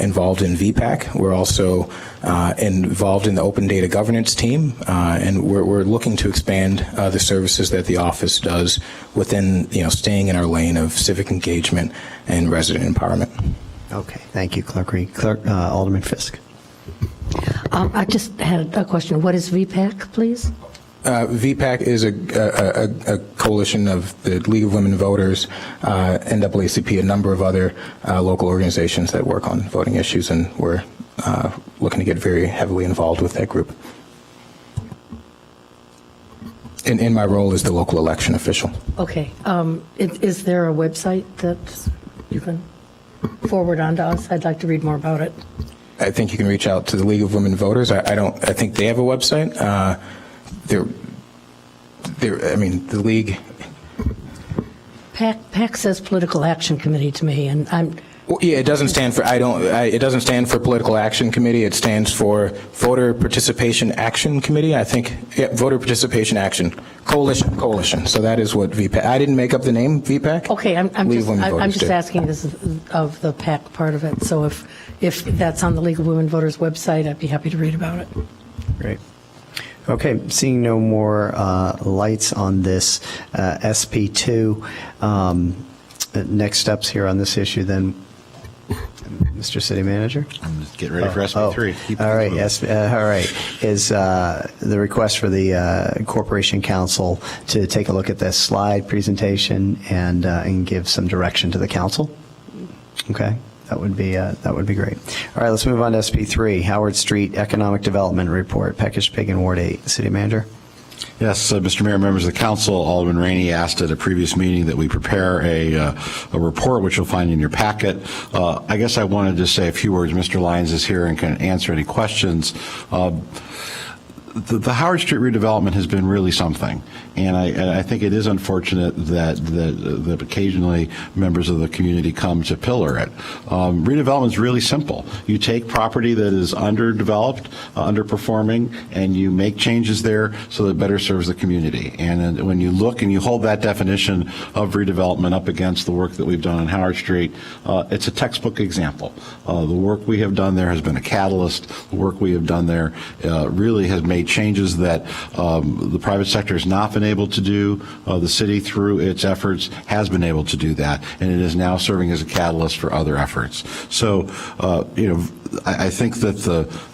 [SPEAKER 2] involved in VPAC. We're also involved in the open data governance team, and we're looking to expand the services that the office does within, staying in our lane of civic engagement and resident empowerment.
[SPEAKER 1] Okay, thank you, Clerk Reed. Alderman Fisk.
[SPEAKER 23] I just had a question. What is VPAC, please?
[SPEAKER 2] VPAC is a coalition of the League of Women Voters, NAACP, a number of other local organizations that work on voting issues, and we're looking to get very heavily involved with that group. In my role as the local election official.
[SPEAKER 7] Okay. Is there a website that you can forward on to us? I'd like to read more about it.
[SPEAKER 2] I think you can reach out to the League of Women Voters. I think they have a website. The League.
[SPEAKER 7] PAC says Political Action Committee to me, and I'm.
[SPEAKER 2] Well, yeah, it doesn't stand for. It doesn't stand for Political Action Committee. It stands for Voter Participation Action Committee. I think. Yeah, Voter Participation Action Coalition. So that is what VPAC. I didn't make up the name VPAC.
[SPEAKER 7] Okay, I'm just asking this of the PAC part of it. So if that's on the League of Women Voters website, I'd be happy to read about it.
[SPEAKER 1] Great. Okay, seeing no more lights on this SP2. Next steps here on this issue, then, Mr. City Manager?
[SPEAKER 4] I'm just getting ready for SP3.
[SPEAKER 1] All right, all right. Is the request for the Corporation Council to take a look at this slide presentation and give some direction to the council? Okay. That would be great. All right, let's move on to SP3, Howard Street Economic Development Report, Peckish Pig and Ward 8. City Manager?
[SPEAKER 4] Yes, Mr. Mayor, members of the council, Alderman Rainey asked at a previous meeting that we prepare a report, which you'll find in your packet. I guess I wanted to say a few words. Mr. Lyons is here and can answer any questions. The Howard Street redevelopment has been really something, and I think it is unfortunate that occasionally members of the community come to pillar it. Redevelopment is really simple. You take property that is underdeveloped, underperforming, and you make changes there so that it better serves the community. And when you look and you hold that definition of redevelopment up against the work that we've done on Howard Street, it's a textbook example. The work we have done there has been a catalyst. The work we have done there really has made changes that the private sector has not been able to do. The city, through its efforts, has been able to do that, and it is now serving as a catalyst for other efforts. So, I think that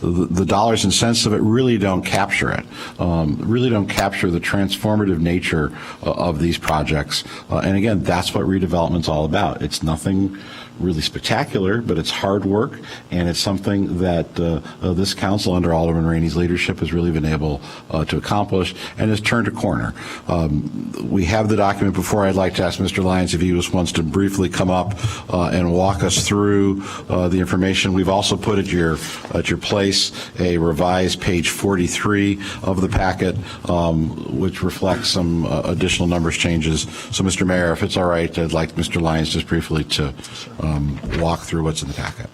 [SPEAKER 4] the dollars and cents of it really don't capture it, really don't capture the transformative nature of these projects. And again, that's what redevelopment's all about. It's nothing really spectacular, but it's hard work, and it's something that this council under Alderman Rainey's leadership has really been able to accomplish and has turned a corner. We have the document before. I'd like to ask Mr. Lyons if he just wants to briefly come up and walk us through the information. We've also put at your place a revised page 43 of the packet, which reflects some additional numbers changes. So, Mr. Mayor, if it's all right, I'd like Mr. Lyons just briefly to walk through what's in the packet.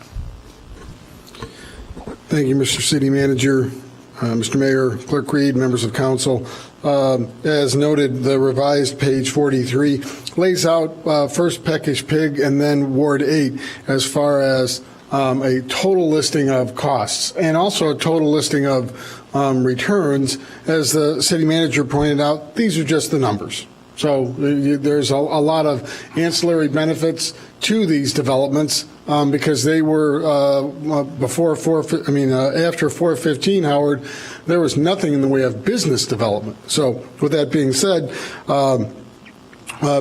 [SPEAKER 9] Thank you, Mr. City Manager, Mr. Mayor, Clerk Reed, members of council. As noted, the revised page 43 lays out first Peckish Pig and then Ward 8 as far as a total listing of costs and also a total listing of returns. As the city manager pointed out, these are just the numbers. So there's a lot of ancillary benefits to these developments because they were after 415, Howard, there was nothing in the way of business development. So with that being said,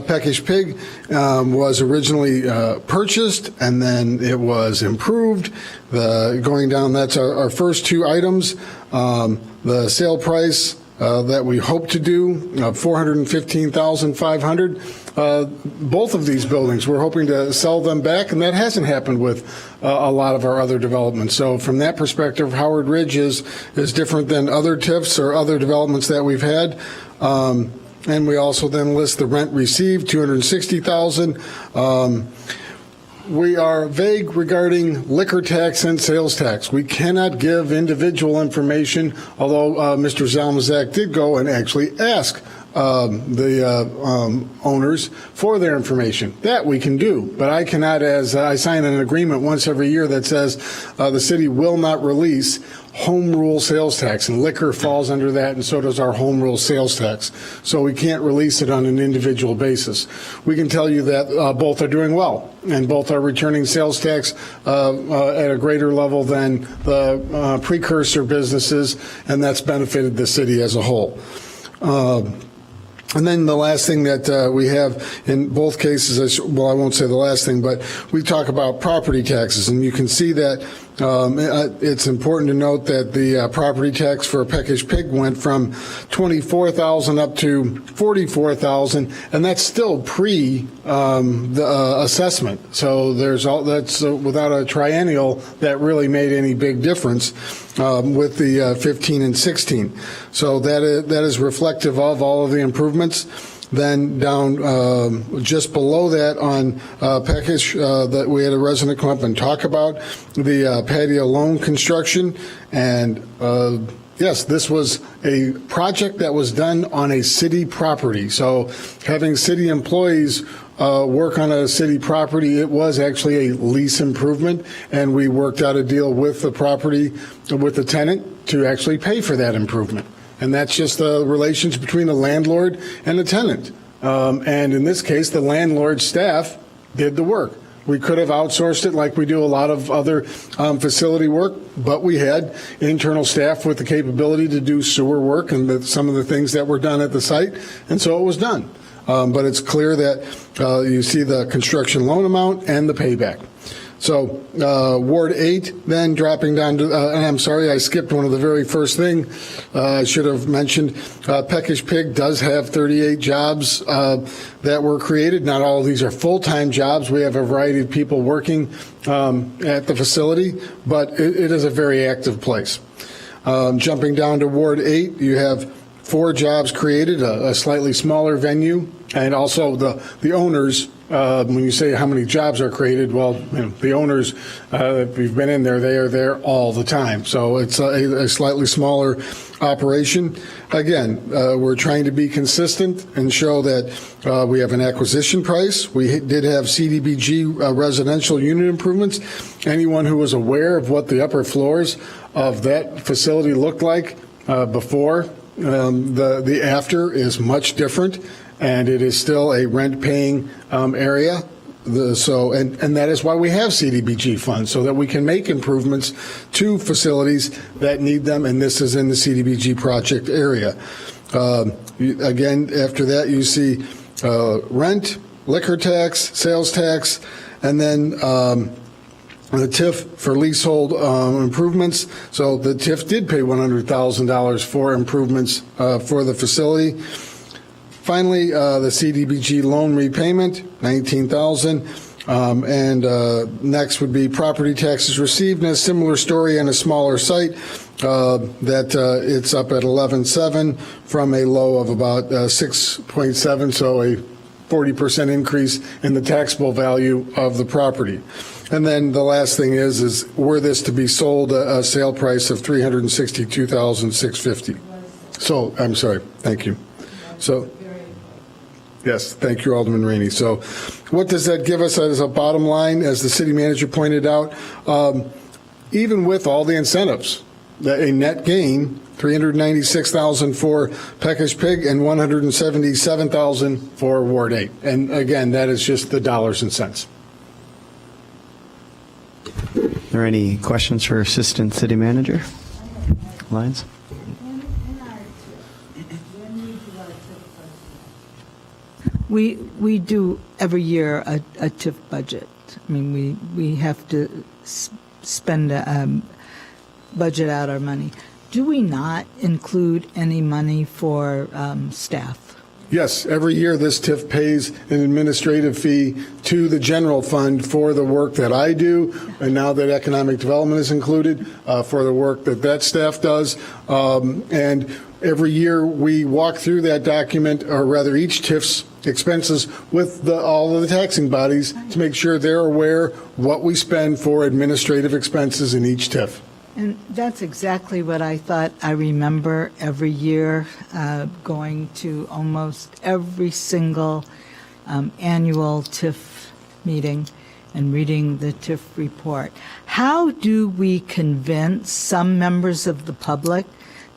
[SPEAKER 9] Peckish Pig was originally purchased and then it was improved. Going down, that's our first two items. The sale price that we hope to do, $415,500. Both of these buildings, we're hoping to sell them back, and that hasn't happened with a lot of our other developments. So from that perspective, Howard Ridge is different than other TIFs or other developments that we've had. And we also then list the rent received, $260,000. We are vague regarding liquor tax and sales tax. We cannot give individual information, although Mr. Zalmazak did go and actually ask the owners for their information. That we can do, but I cannot, as I sign an agreement once every year that says the city will not release home rule sales tax, and liquor falls under that, and so does our home rule sales tax. So we can't release it on an individual basis. We can tell you that both are doing well, and both are returning sales tax at a greater level than the precursor businesses, and that's benefited the city as a whole. And then the last thing that we have in both cases, well, I won't say the last thing, but we talk about property taxes, and you can see that it's important to note that the property tax for a Peckish Pig went from $24,000 up to $44,000, and that's still pre the assessment. So that's without a triennial that really made any big difference with the 15 and 16. So that is reflective of all of the improvements. Then down just below that on Peckish, that we had a resident come up and talk about the patio loan construction. And yes, this was a project that was done on a city property. So having city employees work on a city property, it was actually a lease improvement, and we worked out a deal with the property, with the tenant, to actually pay for that improvement. And that's just the relations between a landlord and a tenant. And in this case, the landlord staff did the work. We could have outsourced it like we do a lot of other facility work, but we had internal staff with the capability to do sewer work and some of the things that were done at the site, and so it was done. But it's clear that you see the construction loan amount and the payback. So Ward 8, then dropping down to, and I'm sorry, I skipped one of the very first thing I should have mentioned. Peckish Pig does have 38 jobs that were created. Not all of these are full-time jobs. We have a variety of people working at the facility, but it is a very active place. Jumping down to Ward 8, you have 4 jobs created, a slightly smaller venue, and also the owners. When you say how many jobs are created, well, the owners, if you've been in there, they are there all the time. So it's a slightly smaller operation. Again, we're trying to be consistent and show that we have an acquisition price. We did have CDBG residential unit improvements. Anyone who was aware of what the upper floors of that facility looked like before, the after is much different. And it is still a rent-paying area. And that is why we have CDBG funds, so that we can make improvements to facilities that need them, and this is in the CDBG project area. Again, after that, you see rent, liquor tax, sales tax, and then the TIF for leasehold improvements. So the TIF did pay $100,000 for improvements for the facility. Finally, the CDBG loan repayment, $19,000, and next would be property taxes received. And a similar story on a smaller site that it's up at 11.7 from a low of about 6.7, so a 40% increase in the taxable value of the property. And then the last thing is were this to be sold, a sale price of $362,650. So I'm sorry, thank you. So. Yes, thank you, Alderman Rainey. So what does that give us as a bottom line? As the city manager pointed out, even with all the incentives, a net gain, $396,000 for Peckish Pig and $177,000 for Ward 8. And again, that is just the dollars and cents.
[SPEAKER 1] Are there any questions for Assistant City Manager Lyons?
[SPEAKER 6] We do every year a TIF budget. I mean, we have to spend budget out our money. Do we not include any money for staff?
[SPEAKER 9] Yes, every year this TIF pays an administrative fee to the general fund for the work that I do, and now that economic development is included, for the work that staff does. And every year we walk through that document, or rather each TIF's expenses with all of the taxing bodies to make sure they're aware what we spend for administrative expenses in each TIF.
[SPEAKER 6] And that's exactly what I thought I remember every year, going to almost every single annual TIF meeting and reading the TIF report. How do we convince some members of the public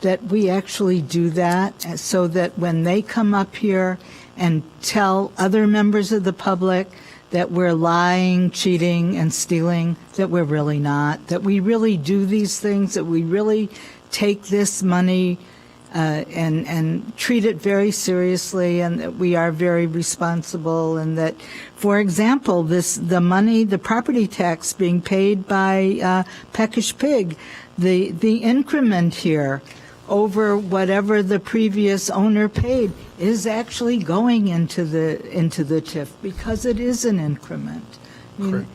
[SPEAKER 6] that we actually do that, so that when they come up here and tell other members of the public that we're lying, cheating, and stealing, that we're really not, that we really do these things, that we really take this money and treat it very seriously, and that we are very responsible, and that, for example, the property tax being paid by Peckish Pig, the increment here over whatever the previous owner paid is actually going into the TIF because it is an increment. I mean,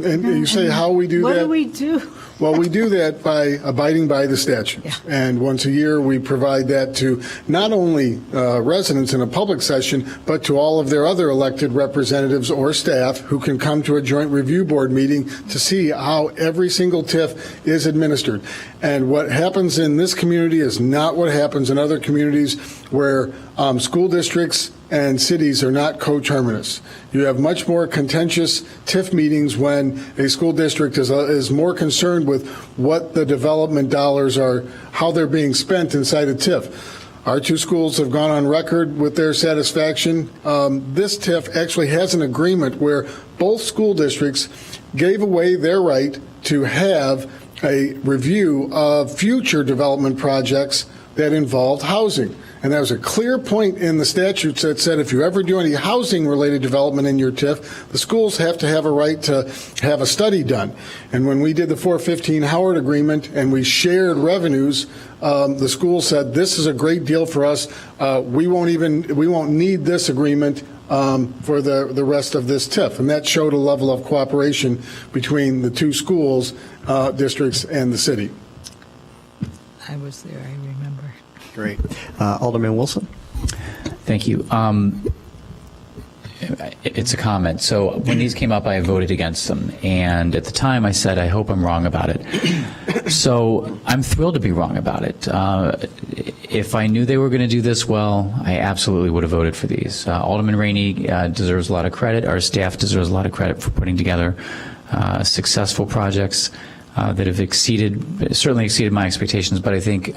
[SPEAKER 9] and you say how we do that?
[SPEAKER 6] What do we do?
[SPEAKER 9] Well, we do that by abiding by the statutes. Yeah. And once a year, we provide that to not only residents in a public session, but to all of their other elected representatives or staff who can come to a joint review board meeting to see how every single TIF is administered. And what happens in this community is not what happens in other communities where school districts and cities are not coterminous. You have much more contentious TIF meetings when a school district is more concerned with what the development dollars are, how they're being spent inside a TIF. Our two schools have gone on record with their satisfaction. This TIF actually has an agreement where both school districts gave away their right to have a review of future development projects that involved housing. And there was a clear point in the statutes that said if you ever do any housing-related development in your TIF, the schools have to have a right to have a study done. And when we did the 415 Howard Agreement and we shared revenues, the school said, this is a great deal for us. We won't need this agreement for the rest of this TIF. And that showed a level of cooperation between the two schools, districts, and the city.
[SPEAKER 6] I was there, I remember.
[SPEAKER 1] Great. Alderman Wilson.
[SPEAKER 21] Thank you. It's a comment. So when these came up, I voted against them. And at the time, I said, I hope I'm wrong about it. So I'm thrilled to be wrong about it. If I knew they were going to do this well, I absolutely would have voted for these. Alderman Rainey deserves a lot of credit. Our staff deserves a lot of credit for putting together successful projects that have certainly exceeded my expectations. But I think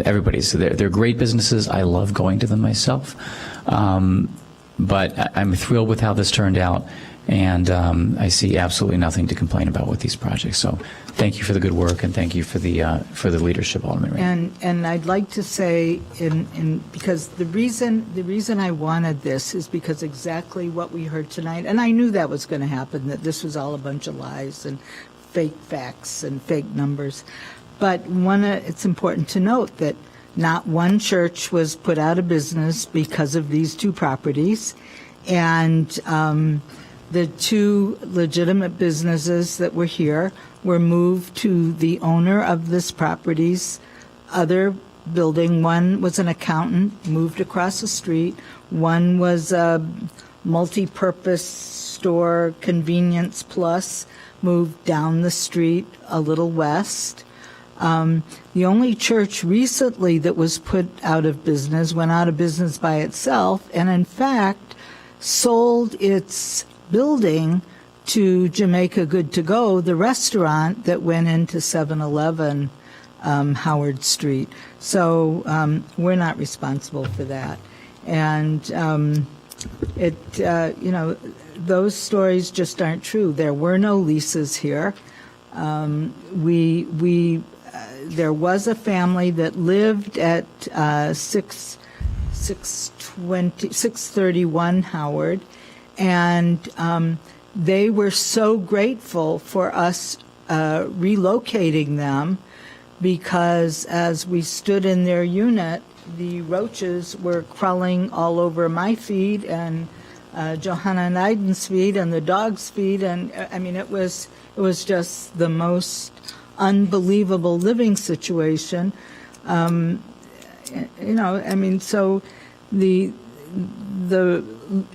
[SPEAKER 21] everybody's, they're great businesses. I love going to them myself. But I'm thrilled with how this turned out, and I see absolutely nothing to complain about with these projects. So thank you for the good work, and thank you for the leadership, Alderman Rainey.
[SPEAKER 6] And I'd like to say, because the reason I wanted this is because exactly what we heard tonight, and I knew that was going to happen, that this was all a bunch of lies and fake facts and fake numbers. But it's important to note that not one church was put out of business because of these two properties, and the two legitimate businesses that were here were moved to the owner of this property's other building. One was an accountant, moved across the street. One was a multi-purpose store, Convenience Plus, moved down the street a little west. The only church recently that was put out of business went out of business by itself, and in fact sold its building to Jamaica Good to Go, the restaurant that went into 7-Eleven Howard Street. So we're not responsible for that. And those stories just aren't true. There were no leases here. There was a family that lived at 631 Howard, and they were so grateful for us relocating them, because as we stood in their unit, the roaches were crawling all over my feet and Johanna Neiden's feet and the dog's feet, and I mean it was just the most unbelievable living situation. So the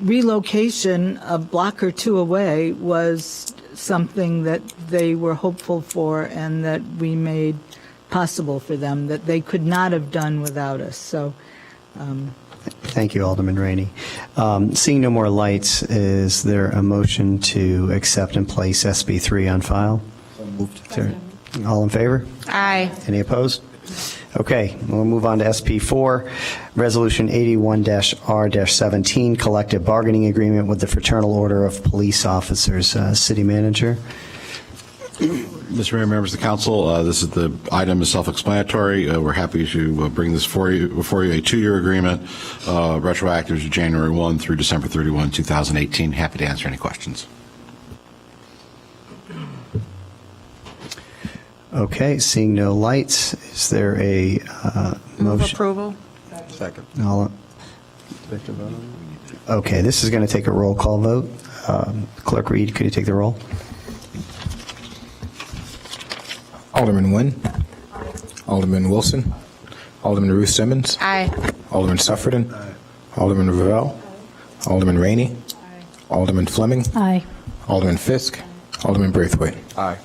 [SPEAKER 6] relocation a block or two away was something that they were hopeful for, and that we made possible for them, that they could not have done without us. So
[SPEAKER 1] thank you, Alderman Rainey. Seeing no more lights, is there a motion to accept and place SB 3 on file? Moved. All in favor?
[SPEAKER 5] Aye.
[SPEAKER 1] Any opposed? Okay, we'll move on to SP 4, Resolution 81-R-17, Collective Bargaining Agreement with the Fraternal Order of Police Officers. City Manager.
[SPEAKER 4] Mr. Mayor, members of the council, this is the item is self-explanatory. We're happy to bring this before you, a 2-year agreement, retroactive to January 1 through December 31, 2018. Happy to answer any questions.
[SPEAKER 1] Okay, seeing no lights, is there a motion?
[SPEAKER 14] approval.
[SPEAKER 1] Second. Okay, this is going to take a roll call vote. Clerk Reed, could you take the roll?
[SPEAKER 2] Alderman Nguyen. Alderman Wilson. Alderman Ruth Simmons.
[SPEAKER 14] Aye.
[SPEAKER 2] Alderman Suffredin. Alderman Ravel. Alderman Rainey. Alderman Fleming.
[SPEAKER 8] Aye.
[SPEAKER 2] Alderman Fisk. Alderman Braithwaite.
[SPEAKER 1] Aye.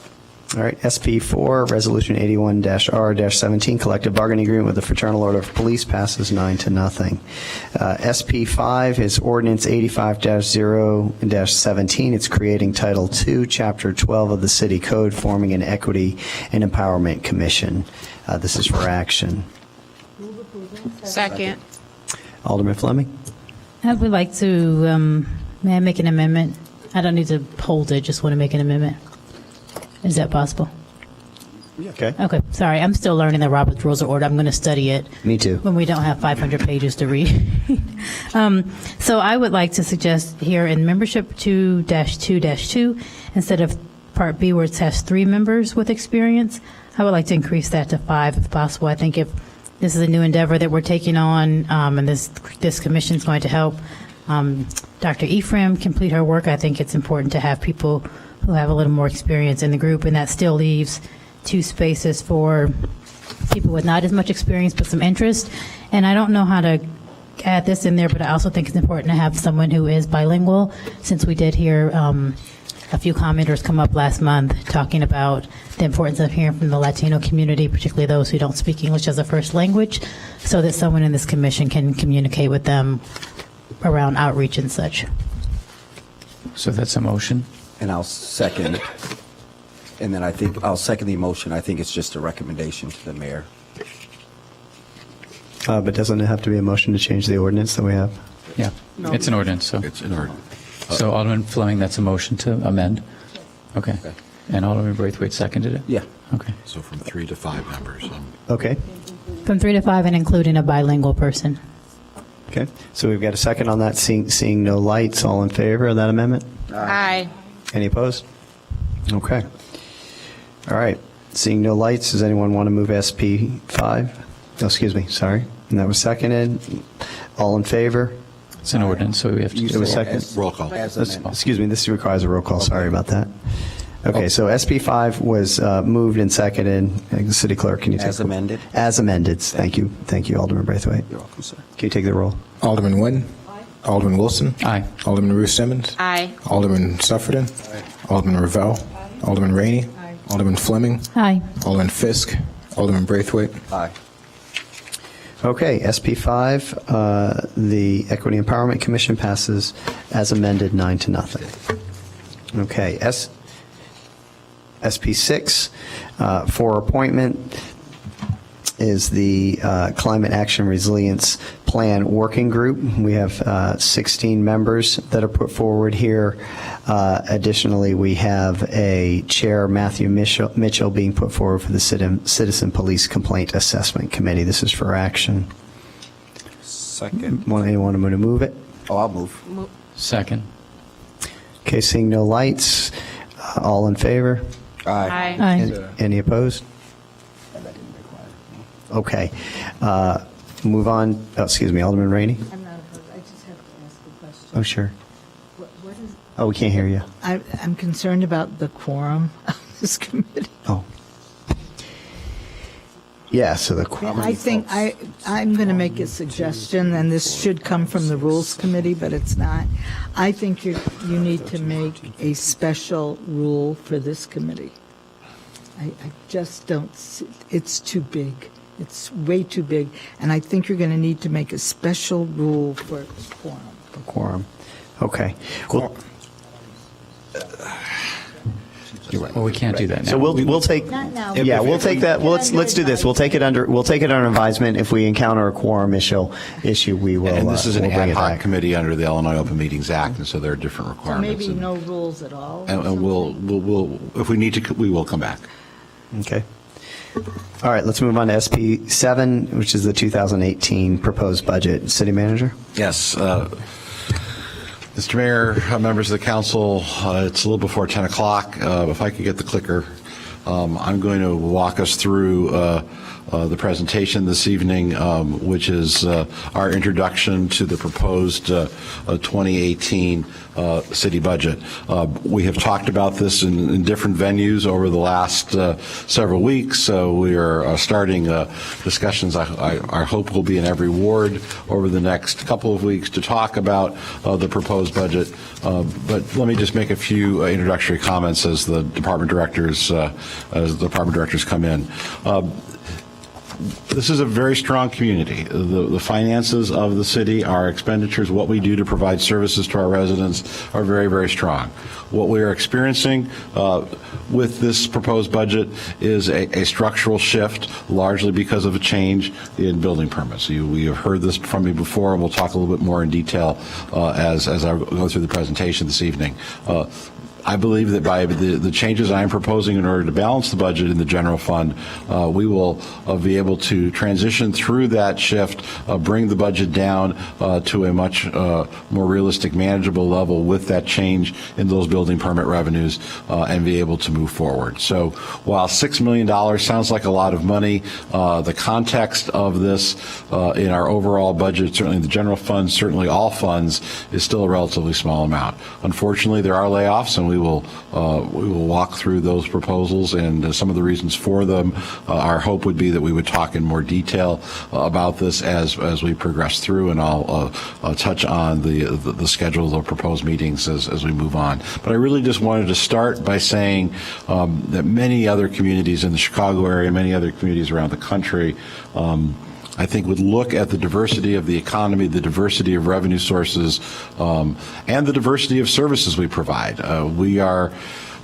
[SPEAKER 1] All right, SP4, Resolution 81-R-17, collective bargaining agreement with the Fraternal Order of Police passes 9-0. SP5 is Ordinance 85-0-17. It's creating Title II, Chapter 12 of the City Code, forming an Equity and Empowerment Commission. This is for action.
[SPEAKER 14] Second.
[SPEAKER 1] Alderman Fleming?
[SPEAKER 8] I would like to, may I make an amendment? I don't need to hold it, just want to make an amendment. Is that possible?
[SPEAKER 1] Okay.
[SPEAKER 8] Okay, sorry, I'm still learning the Robert's Rules of Order. I'm going to study it.
[SPEAKER 1] Me too.
[SPEAKER 8] When we don't have 500 pages to read. So I would like to suggest here in membership 2-2-2, instead of Part B where it has 3 members with experience, I would like to increase that to 5 if possible. I think if this is a new endeavor that we're taking on, and this commission is going to help Dr. Ephraim complete her work, I think it's important to have people who have a little more experience in the group, and that still leaves 2 spaces for people with not as much experience but some interest. And I don't know how to add this in there, but I also think it's important to have someone who is bilingual, since we did hear a few commenters come up last month talking about the importance of hearing from the Latino community, particularly those who don't speak English as a first language, so that someone in this commission can communicate with them around outreach and such.
[SPEAKER 21] So that's a motion?
[SPEAKER 5] And I'll second it. And then I think I'll second the motion. I think it's just a recommendation to the mayor.
[SPEAKER 1] But doesn't it have to be a motion to change the ordinance that we have?
[SPEAKER 21] Yeah, it's an ordinance, so.
[SPEAKER 4] It's an ordinance.
[SPEAKER 21] So Alderman Fleming, that's a motion to amend? Okay. And Alderman Braithwaite seconded it?
[SPEAKER 5] Yeah.
[SPEAKER 21] Okay.
[SPEAKER 4] So from 3 to 5 members.
[SPEAKER 1] Okay.
[SPEAKER 8] From 3 to 5 and including a bilingual person.
[SPEAKER 1] Okay. So we've got a second on that. Seeing no lights, all in favor of that amendment?
[SPEAKER 14] Aye.
[SPEAKER 1] Any opposed? Okay. All right. Seeing no lights, does anyone want to move SP5? Oh, excuse me, sorry. And that was seconded. All in favor?
[SPEAKER 21] It's an ordinance, so we have to.
[SPEAKER 1] It was second?
[SPEAKER 4] Roll call.
[SPEAKER 1] Excuse me, this requires a roll call. Sorry about that. Okay, so SP5 was moved and seconded. City Clerk, can you take
[SPEAKER 5] As amended?
[SPEAKER 1] As amended. Thank you. Thank you, Alderman Braithwaite.
[SPEAKER 5] You're welcome, sir.
[SPEAKER 1] Can you take the roll?
[SPEAKER 2] Alderman Nguyen. Alderman Wilson.
[SPEAKER 21] Aye.
[SPEAKER 2] Alderman Ruth Simmons.
[SPEAKER 14] Aye.
[SPEAKER 2] Alderman Suffredin. Alderman Ravel. Alderman Rainey. Alderman Fleming.
[SPEAKER 8] Aye.
[SPEAKER 2] Alderman Fisk. Alderman Braithwaite.
[SPEAKER 5] Aye.
[SPEAKER 1] Okay, SP5, the Equity Empowerment Commission passes as amended 9-0. Okay, SP6 for appointment is the Climate Action Resilience Plan Working Group. We have 16 members that are put forward here. Additionally, we have a chair, Matthew Mitchell, being put forward for the Citizen Police Complaint Assessment Committee. This is for action.
[SPEAKER 5] Second.
[SPEAKER 1] Anyone want to move it?
[SPEAKER 5] Oh, I'll move.
[SPEAKER 21] Second.
[SPEAKER 1] Okay, seeing no lights, all in favor?
[SPEAKER 5] Aye.
[SPEAKER 8] Aye.
[SPEAKER 1] Any opposed? Okay. Move on. Oh, excuse me, Alderman Rainey?
[SPEAKER 6] I'm not opposed. I just have to ask a question.
[SPEAKER 1] Oh, sure.
[SPEAKER 6] What is,
[SPEAKER 1] Oh, we can't hear you.
[SPEAKER 6] I'm concerned about the quorum of this committee.
[SPEAKER 1] Oh. Yeah, so the
[SPEAKER 6] I think I'm going to make a suggestion, and this should come from the Rules Committee, but it's not. I think you need to make a special rule for this committee. I just don't see, it's too big. It's way too big, and I think you're going to need to make a special rule for quorum.
[SPEAKER 1] For quorum. Okay. Well,
[SPEAKER 21] Well, we can't do that now.
[SPEAKER 1] So we'll take,
[SPEAKER 6] Not now.
[SPEAKER 1] yeah, we'll take that, well, let's do this. We'll take it under advisement. If we encounter a quorum issue, we will,
[SPEAKER 4] And this is an
[SPEAKER 1] we'll bring
[SPEAKER 4] ad
[SPEAKER 1] it
[SPEAKER 4] hoc
[SPEAKER 1] back.
[SPEAKER 4] committee under the Illinois Open Meetings Act, and so there are different
[SPEAKER 6] So
[SPEAKER 4] requirements.
[SPEAKER 6] maybe no rules at all?
[SPEAKER 4] And we'll, if we need to, we will come back.
[SPEAKER 1] Okay. All right, let's move on to SP 7, which is the 2018 proposed budget. City Manager?
[SPEAKER 4] Yes. Mr. Mayor, members of the council, it's a little before 10 o'clock. If I could get the clicker, I'm going to walk us through the presentation this evening, which is our introduction to the proposed 2018 city budget. We have talked about this in different venues over the last several weeks, so we are starting discussions I hope will be in every ward over the next couple of weeks to talk about the proposed budget. But let me just make a few introductory comments as the department directors come in. This is a very strong community. The finances of the city, our expenditures, what we do to provide services to our residents are very, very strong. What we are experiencing with this proposed budget is a structural shift, largely because of a change in building permits. We have heard this from me before, and we'll talk a little bit more in detail as I go through the presentation this evening. I believe that by the changes I am proposing in order to balance the budget in the general fund, we will be able to transition through that shift, bring the budget down to a much more realistic, manageable level with that change in those building permit revenues and be able to move forward. So while $6 million sounds like a lot of money, the context of this in our overall budget, certainly the general fund, certainly all funds, is still a relatively small amount. Unfortunately, there are layoffs, and we will walk through those proposals and some of the reasons for them. Our hope would be that we would talk in more detail about this as we progress through, and I'll touch on the schedule of proposed meetings as we move on. But I really just wanted to start by saying that many other communities in the Chicago area, many other communities around the country, I think would look at the diversity of the economy, the diversity of revenue sources, and the diversity of services we provide. We are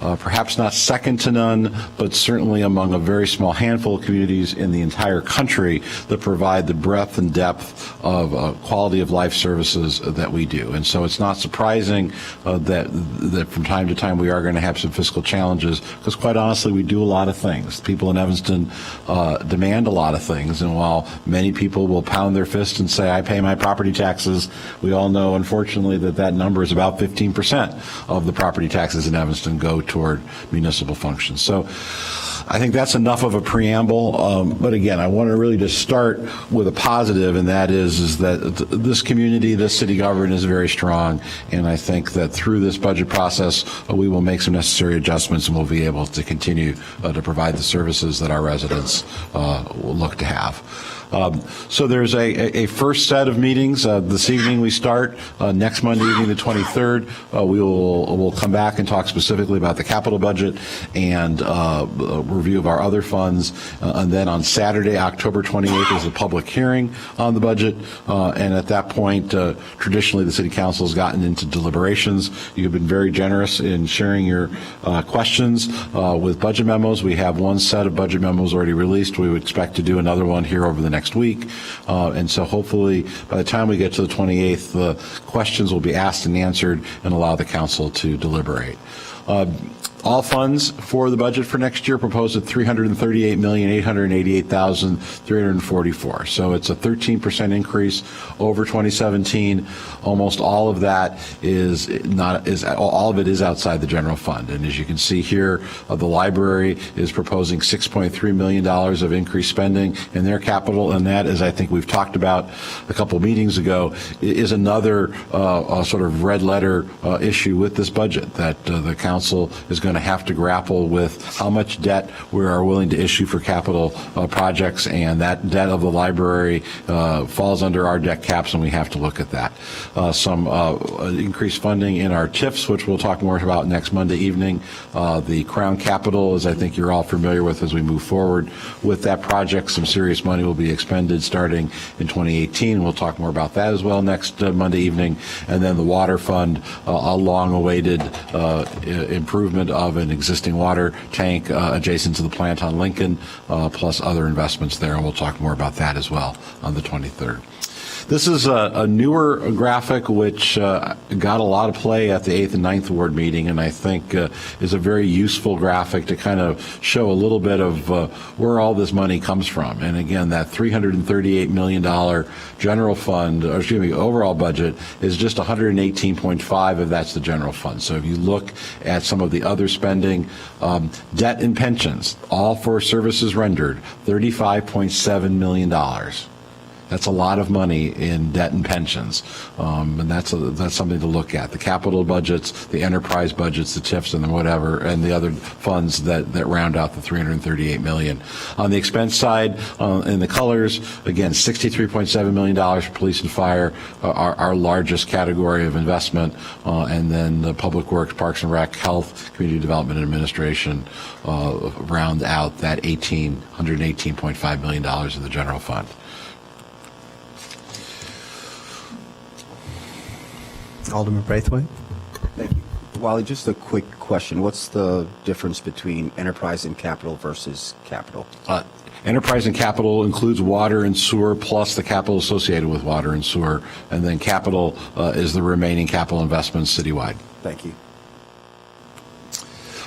[SPEAKER 4] perhaps not second to none, but certainly among a very small handful of communities in the entire country that provide the breadth and depth of quality of life services that we do. And so it's not surprising that from time to time we are going to have some fiscal challenges, because quite honestly, we do a lot of things. People in Evanston demand a lot of things, and while many people will pound their fist and say, I pay my property taxes, we all know, unfortunately, that number is about 15% of the property taxes in Evanston go toward municipal functions. So I think that's enough of a preamble. But again, I want to really just start with a positive, and that is that this community, this city government is very strong. And I think that through this budget process, we will make some necessary adjustments, and we'll be able to continue to provide the services that our residents will look to have. So there's a first set of meetings. This evening we start. Next Monday evening, the 23rd, we'll come back and talk specifically about the capital budget and a review of our other funds. And then on Saturday, October 28th, is a public hearing on the budget. And at that point, traditionally the City Council has gotten into deliberations. You've been very generous in sharing your questions with budget memos. We have one set of budget memos already released. We would expect to do another one here over the next week. And so hopefully by the time we get to the 28th, the questions will be asked and answered and allow the council to deliberate. All funds for the budget for next year proposed at $338,888,344. So it's a 13% increase over 2017. Almost all of that all of it is outside the general fund. And as you can see here, the library is proposing $6.3 million of increased spending in their capital, and that, as I think we've talked about a couple of meetings ago, is another sort of red letter issue with this budget, that the council is going to have to grapple with how much debt we are willing to issue for capital projects, and that debt of the library falls under our debt caps, and we have to look at that. Some increased funding in our TIFs, which we'll talk more about next Monday evening. The Crown Capital, as I think you're all familiar with as we move forward with that project, some serious money will be expended starting in 2018. We'll talk more about that as well next Monday evening. And then the Water Fund, a long-awaited improvement of an existing water tank adjacent to the plant on Lincoln, plus other investments there, and we'll talk more about that as well on the 23rd. This is a newer graphic which got a lot of play at the 8th and 9th Ward meeting, and I think is a very useful graphic to kind of show a little bit of where all this money comes from. And again, that $338 million general fund, or excuse me, overall budget is just 118.5 of that's the general fund. So if you look at some of the other spending, debt and pensions, all for services rendered, $35.7 million. That's a lot of money in debt and pensions, and that's something to look at. The capital budgets, the enterprise budgets, the TIFs, and whatever, and the other funds that round out the $338 million. On the expense side, in the colors, again, $63.7 million for police and fire, our largest category of investment, and then the Public Works, Parks and Rec, Health, Community Development and Administration round out that $118.5 million of the general fund.
[SPEAKER 1] Alderman Braithwaite.
[SPEAKER 5] Thank you. Wally, just a quick question. What's the difference between enterprise and capital versus capital?
[SPEAKER 4] Enterprise and capital includes water and sewer plus the capital associated with water and sewer, and then capital is the remaining capital investments citywide.
[SPEAKER 5] Thank you.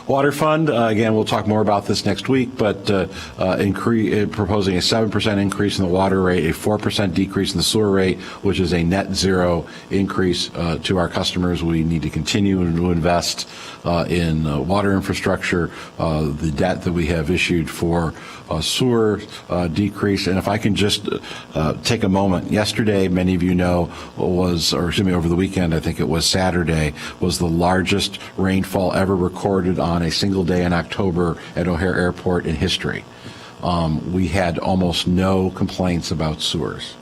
[SPEAKER 4] Water fund, again, we'll talk more about this next week, but proposing a 7% increase in the water rate, a 4% decrease in the sewer rate, which is a net zero increase to our customers. We need to continue to invest in water infrastructure. The debt that we have issued for sewer decrease. And if I can just take a moment, yesterday, many of you know, over the weekend, I think it was Saturday, was the largest rainfall ever recorded on a single day in October at O'Hare Airport in history. We had almost no complaints about sewers.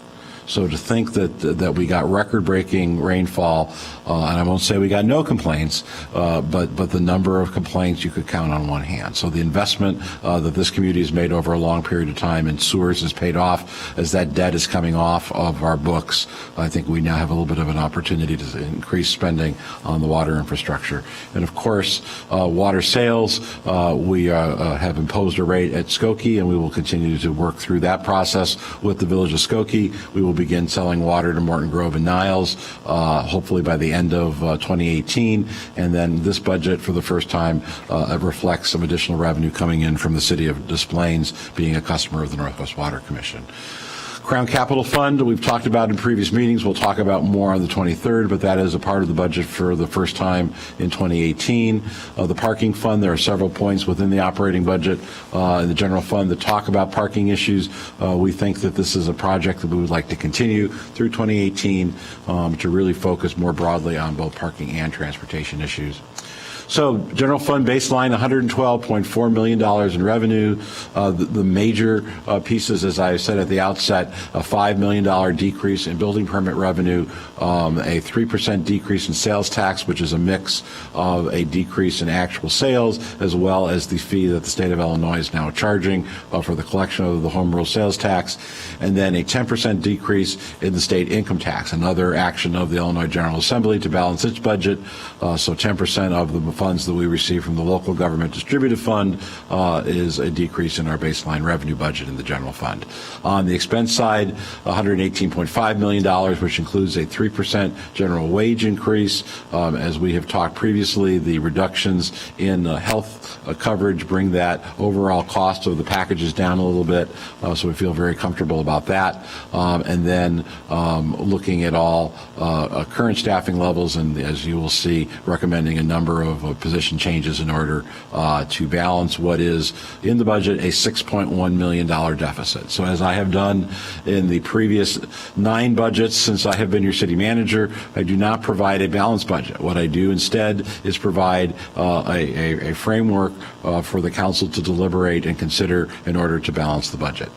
[SPEAKER 4] So to think that we got record-breaking rainfall, and I won't say we got no complaints, but the number of complaints you could count on one hand. So the investment that this community has made over a long period of time in sewers is paid off. As that debt is coming off of our books, I think we now have a little bit of an opportunity to increase spending on the water infrastructure. And of course, water sales, we have imposed a rate at Skokie, and we will continue to work through that process with the Village of Skokie. We will begin selling water to Morton Grove and Niles, hopefully by the end of 2018. And then this budget, for the first time, reflects some additional revenue coming in from the city of Des Plaines, being a customer of the Northwest Water Commission. Crown Capital Fund, we've talked about in previous meetings. We'll talk about more on the 23rd, but that is a part of the budget for the first time in 2018. The Parking Fund, there are several points within the operating budget in the general fund that talk about parking issues. We think that this is a project that we would like to continue through 2018 to really focus more broadly on both parking and transportation issues. So general fund baseline, $112.4 million in revenue. The major pieces, as I said at the outset, a $5 million decrease in building permit revenue, a 3% decrease in sales tax, which is a mix of a decrease in actual sales, as well as the fee that the state of Illinois is now charging for the collection of the home rule sales tax, and then a 10% decrease in the state income tax, another action of the Illinois General Assembly to balance its budget. So 10% of the funds that we receive from the local government distributed fund is a decrease in our baseline revenue budget in the general fund. On the expense side, $118.5 million, which includes a 3% general wage increase. As we have talked previously, the reductions in health coverage bring that overall cost of the packages down a little bit, so we feel very comfortable about that. And then looking at all current staffing levels, and as you will see, recommending a number of position changes in order to balance what is in the budget a $6.1 million deficit. So as I have done in the previous 9 budgets since I have been your city manager, I do not provide a balanced budget. What I do instead is provide a framework for the council to deliberate and consider in order to balance the budget.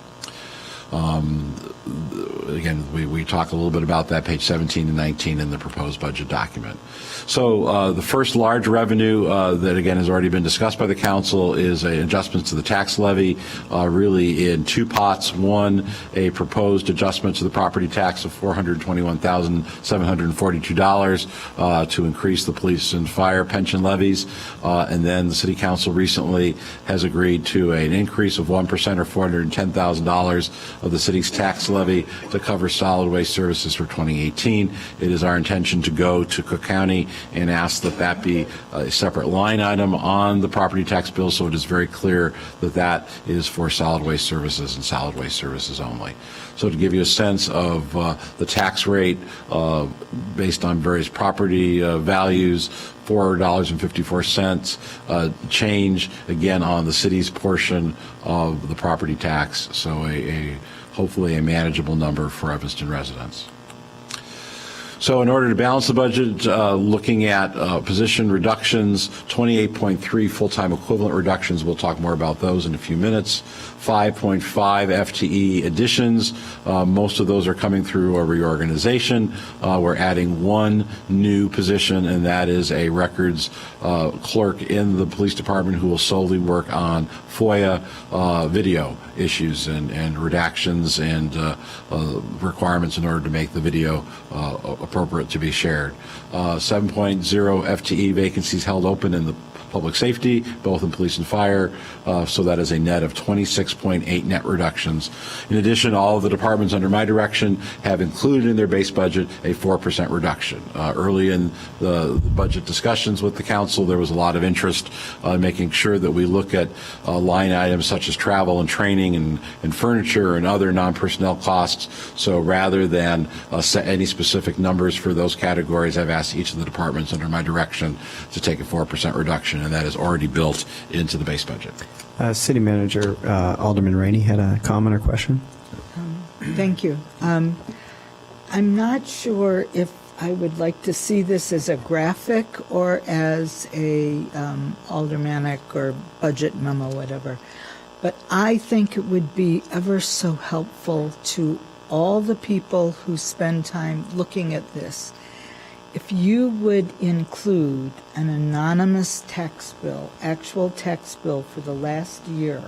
[SPEAKER 4] again, we talk a little bit about that, page 17 and 19 in the proposed budget document. So the first large revenue that, again, has already been discussed by the council is adjustments to the tax levy, really in two pots. One, a proposed adjustment to the property tax of $421,742 to increase the police and fire pension levies. And then the City Council recently has agreed to an increase of 1% or $410,000 of the city's tax levy to cover solid waste services for 2018. It is our intention to go to Cook County and ask that that be a separate line item on the property tax bill, so it is very clear that that is for solid waste services and solid waste services only. So to give you a sense of the tax rate based on various property values, $4.54 change, again, on the city's portion of the property tax, so hopefully a manageable number for Evanston residents. So in order to balance the budget, looking at position reductions, 28.3 full-time equivalent reductions. We'll talk more about those in a few minutes. 5.5 FTE additions. Most of those are coming through a reorganization. We're adding one new position, and that is a records clerk in the police department who will solely work on FOIA video issues and redactions and requirements in order to make the video appropriate to be shared. 7.0 FTE vacancies held open in the public safety, both in police and fire, so that is a net of 26.8 net reductions. In addition, all of the departments under my direction have included in their base budget a 4% reduction. Early in the budget discussions with the council, there was a lot of interest in making sure that we look at line items such as travel and training and furniture and other non-personnel costs. So rather than set any specific numbers for those categories, I've asked each of the departments under my direction to take a 4% reduction, and that is already built into the base budget.
[SPEAKER 1] City Manager Alderman Rainey had a comment or question.
[SPEAKER 6] Thank you. I'm not sure if I would like to see this as a graphic or as a aldermanic or budget memo, whatever. But I think it would be ever so helpful to all the people who spend time looking at this if you would include an anonymous tax bill, actual tax bill for the last year,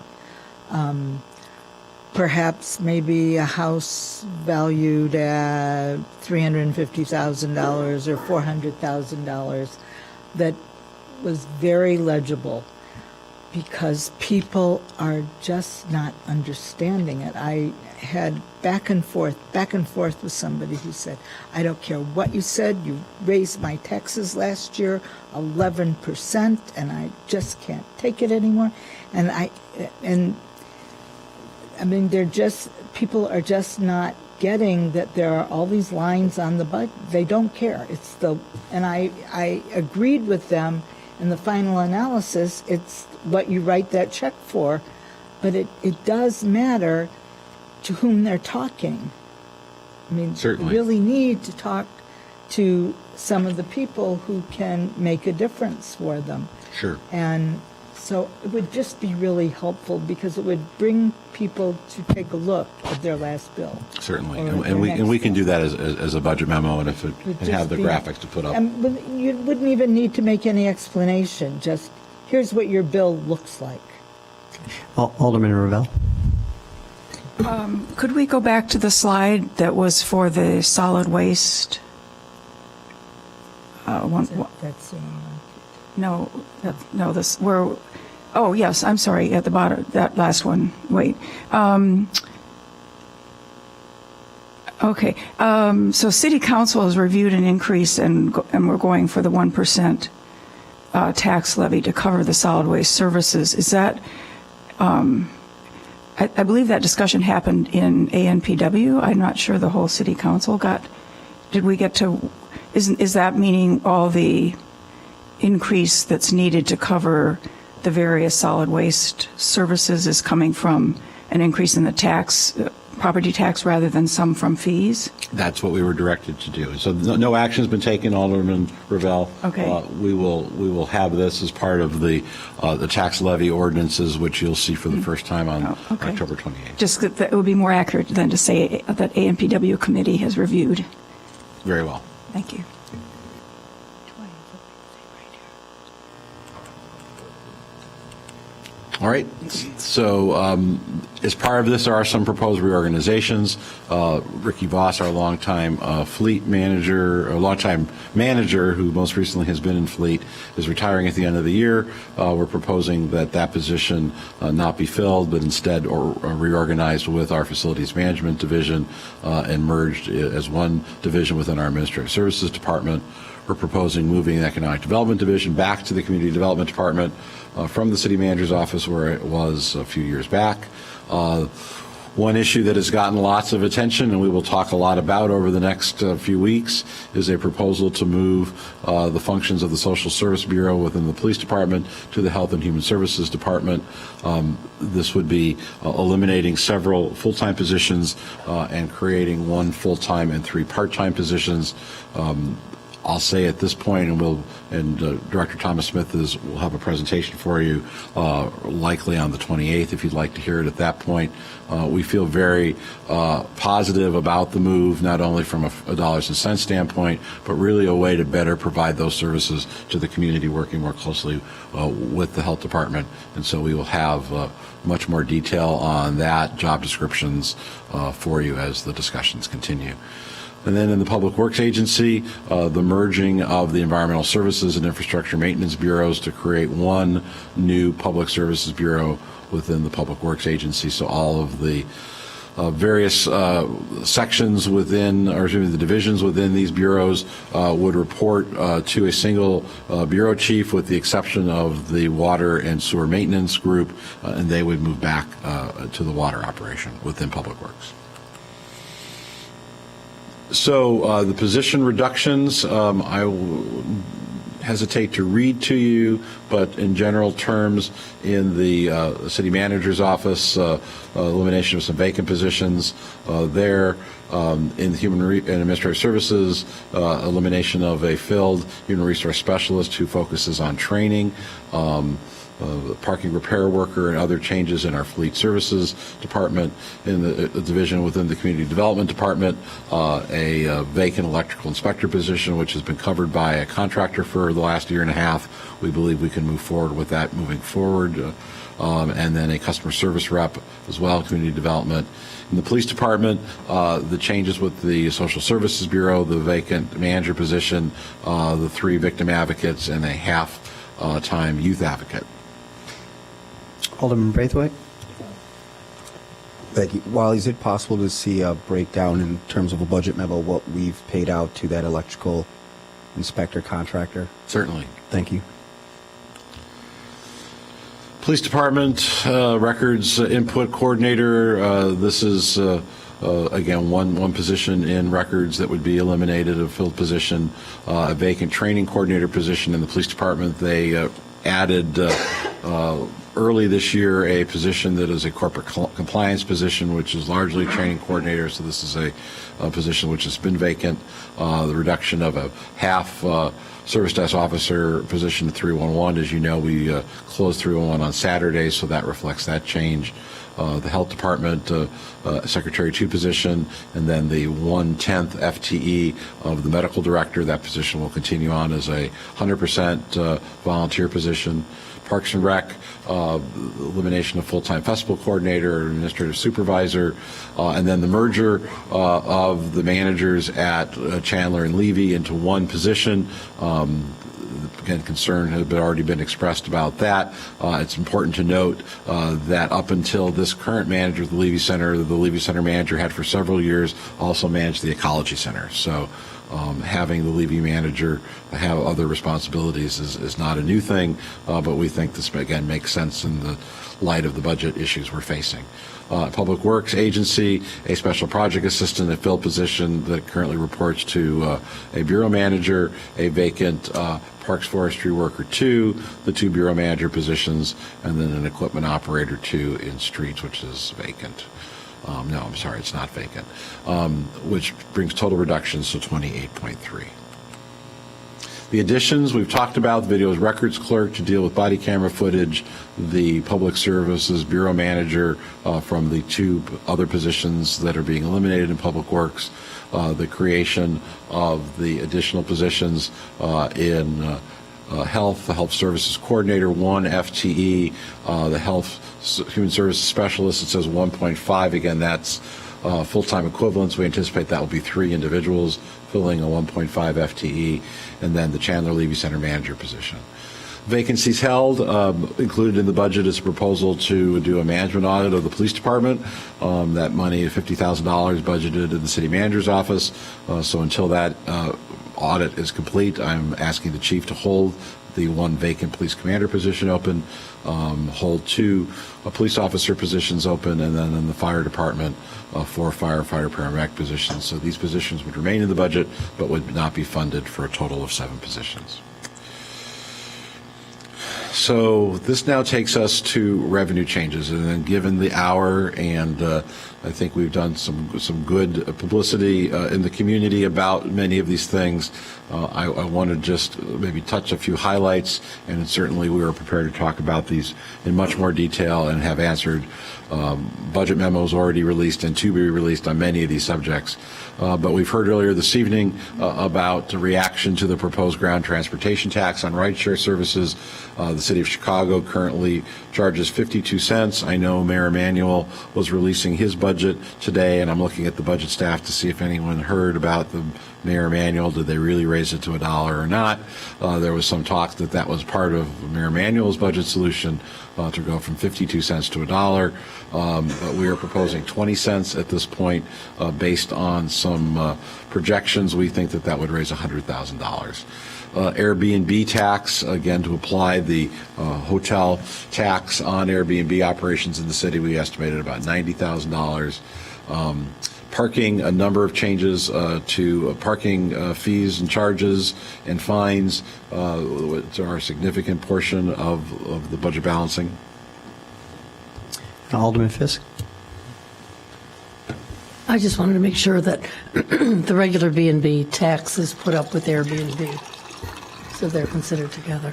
[SPEAKER 6] perhaps maybe a house valued at $350,000 or $400,000 that was very legible, because people are just not understanding it. I had back and forth with somebody who said, I don't care what you said, you raised my taxes last year 11%, and I just can't take it anymore. And I mean, people are just not getting that there are all these lines on the budget. They don't care. And I agreed with them in the final analysis. It's what you write that check for, but it does matter to whom they're talking. I mean,
[SPEAKER 4] certainly,
[SPEAKER 6] you really need to talk to some of the people who can make a difference for them.
[SPEAKER 4] Sure.
[SPEAKER 6] And so it would just be really helpful, because it would bring people to take a look at their last bill.
[SPEAKER 4] Certainly,
[SPEAKER 6] or
[SPEAKER 4] and we can do that as a budget memo, and have the graphics to put up.
[SPEAKER 6] And you wouldn't even need to make any explanation. Just here's what your bill looks like.
[SPEAKER 1] Alderman Ravel.
[SPEAKER 3] Could we go back to the slide that was for the solid waste? Oh, yes, I'm sorry, at the bottom, that last one, wait. Okay, so City Council has reviewed an increase, and we're going for the 1% tax levy to cover the solid waste services. Is that, I believe that discussion happened in ANPW. I'm not sure the whole City Council did we get to, is that meaning all the increase that's needed to cover the various solid waste services is coming from an increase in the tax property tax rather than some from fees?
[SPEAKER 4] That's what we were directed to do. So no action's been taken, Alderman Ravel.
[SPEAKER 3] Okay.
[SPEAKER 4] We will have this as part of the tax levy ordinances, which you'll see for the first time on October 28th.
[SPEAKER 3] Just that it would be more accurate than to say that ANPW committee has reviewed.
[SPEAKER 4] Very well.
[SPEAKER 3] Thank you.
[SPEAKER 4] All right. So as part of this, there are some proposed reorganizations. Ricky Voss, our longtime fleet manager, or longtime manager, who most recently has been in fleet, is retiring at the end of the year. We're proposing that position not be filled, but instead reorganized with our facilities management division and merged as one division within our administrative services department. We're proposing moving the economic development division back to the community development department from the city manager's office where it was a few years back. One issue that has gotten lots of attention and we will talk a lot about over the next few weeks is a proposal to move the functions of the Social Service Bureau within the police department to the Health and Human Services Department. This would be eliminating several full-time positions and creating one full-time and 3 part-time positions. I'll say at this point, and Director Thomas Smith will have a presentation for you, likely on the 28th, if you'd like to hear it at that point. We feel very positive about the move, not only from a dollars and cents standpoint, but really a way to better provide those services to the community, working more closely with the health department. And so we will have much more detail on that, job descriptions for you as the discussions continue. And then in the Public Works Agency, the merging of the Environmental Services and Infrastructure Maintenance Bureaus to create one new Public Services Bureau within the Public Works Agency. So all of the various sections within, or excuse me, the divisions within these bureaus would report to a single bureau chief, with the exception of the Water and Sewer Maintenance Group, and they would move back to the water operation within Public Works. So the position reductions, I will hesitate to read to you, but in general terms, in the city manager's office, elimination of some vacant positions there. In the human and administrative services, elimination of a filled human resource specialist who focuses on training. The parking repair worker, and other changes in our fleet services department. In the division within the community development department, a vacant electrical inspector position, which has been covered by a contractor for the last year and a half. We believe we can move forward with that moving forward. And then a customer service rep as well, community development. In the police department, the changes with the Social Services Bureau, the vacant manager position, the 3 victim advocates, and a half-time youth advocate.
[SPEAKER 1] Alderman Braithwaite.
[SPEAKER 5] Thank you. Wally, is it possible to see a breakdown in terms of a budget memo what we've paid out to that electrical inspector contractor?
[SPEAKER 4] Certainly.
[SPEAKER 5] Thank you.
[SPEAKER 4] Police Department records input coordinator. This is again one position in records that would be eliminated, a filled position, a vacant training coordinator position in the police department. They added early this year a position that is a corporate compliance position, which is largely training coordinator. So this is a position which has been vacant. The reduction of a half service desk officer position to 311. As you know, we closed 311 on Saturday, so that reflects that change. The health department secretary 2 position, and then the 1/10 FTE of the medical director. That position will continue on as a 100% volunteer position. Parks and Rec, elimination of full-time festival coordinator, administrative supervisor, and then the merger of the managers at Chandler and Levy into one position. Again, concern had already been expressed about that. It's important to note that up until this current manager of the Levy Center manager had for several years also managed the Ecology Center. So having the Levy manager have other responsibilities is not a new thing, but we think this, again, makes sense in the light of the budget issues we're facing. Public Works Agency, a special project assistant, a filled position that currently reports to a bureau manager, a vacant Parks Forestry worker 2, the 2 bureau manager positions, and then an equipment operator 2 in streets, which is vacant. No, I'm sorry, it's not vacant, which brings total reductions to 28.3. The additions we've talked about: the video records clerk to deal with body camera footage, the public services bureau manager from the two other positions that are being eliminated in public works, the creation of the additional positions in health, the health services coordinator, 1 FTE, the health human services specialist, it says 1.5. Again, that's full-time equivalents. We anticipate that will be 3 individuals filling a 1.5 FTE, and then the Chandler Levy Center manager position. Vacancies held, included in the budget is a proposal to do a management audit of the police department. That money, $50,000 budgeted in the city manager's office. So until that audit is complete, I'm asking the chief to hold the 1 vacant police commander position open, hold 2 police officer positions open, and then in the fire department, 4 firefighter paramedic positions. So these positions would remain in the budget, but would not be funded, for a total of 7 positions. So this now takes us to revenue changes, and then given the hour, and I think we've done some good publicity in the community about many of these things, I want to just maybe touch a few highlights, and certainly we are prepared to talk about these in much more detail and have answered budget memos already released and to be released on many of these subjects. But we've heard earlier this evening about the reaction to the proposed ground transportation tax on rideshare services. The City of Chicago currently charges 52 cents. I know Mayor Emanuel was releasing his budget today, and I'm looking at the budget staff to see if anyone heard about the Mayor Emanuel. Did they really raise it to $1 or not? There was some talk that that was part of Mayor Emanuel's budget solution to go from 52 cents to $1. But we are proposing 20 cents at this point based on some projections. We think that that would raise $100,000. Airbnb tax, again, to apply the hotel tax on Airbnb operations in the city, we estimated about $90,000. Parking, a number of changes to parking fees and charges and fines, which are a significant portion of the budget balancing.
[SPEAKER 1] Alderman Fisk.
[SPEAKER 7] I just wanted to make sure that the regular B&B tax is put up with Airbnb, so they're considered together.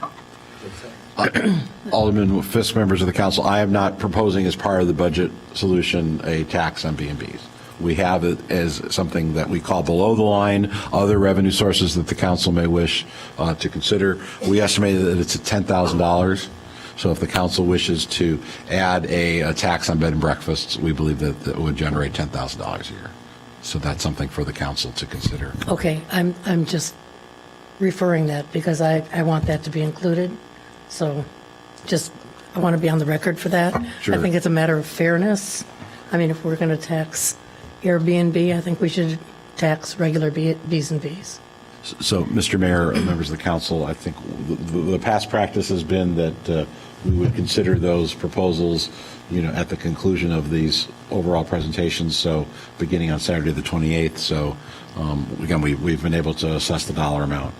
[SPEAKER 4] Alderman Fisk, members of the council, I am not proposing as part of the budget solution a tax on B&Bs. We have it as something that we call below the line, other revenue sources that the council may wish to consider. We estimated that it's at $10,000. So if the council wishes to add a tax on bed and breakfasts, we believe that it would generate $10,000 a year. So that's something for the council to consider.
[SPEAKER 7] Okay, I'm just referring that because I want that to be included. So just, I want to be on the record for that.
[SPEAKER 4] Sure.
[SPEAKER 7] I think it's a matter of fairness. I mean, if we're going to tax Airbnb, I think we should tax regular Bs and Bs.
[SPEAKER 4] So, Mr. Mayor, members of the council, I think the past practice has been that we would consider those proposals, at the conclusion of these overall presentations. So, beginning on Saturday the 28th. So, again, we've been able to assess the dollar amount.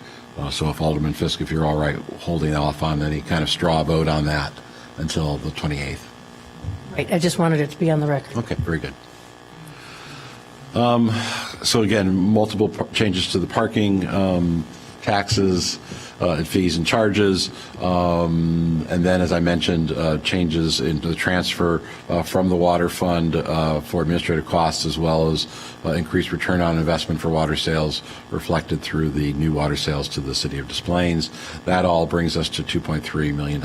[SPEAKER 4] So, if Alderman Fisk, if you're all right, holding off on any kind of straw vote on that until the 28th.
[SPEAKER 7] Right. I just wanted it to be on the record.
[SPEAKER 4] Okay. Very good. So again, multiple changes to the parking taxes, fees and charges, and then, as I mentioned, changes into the transfer from the water fund for administrative costs, as well as increased return on investment for water sales reflected through the new water sales to the city of Des Plaines. That all brings us to $2.3 million.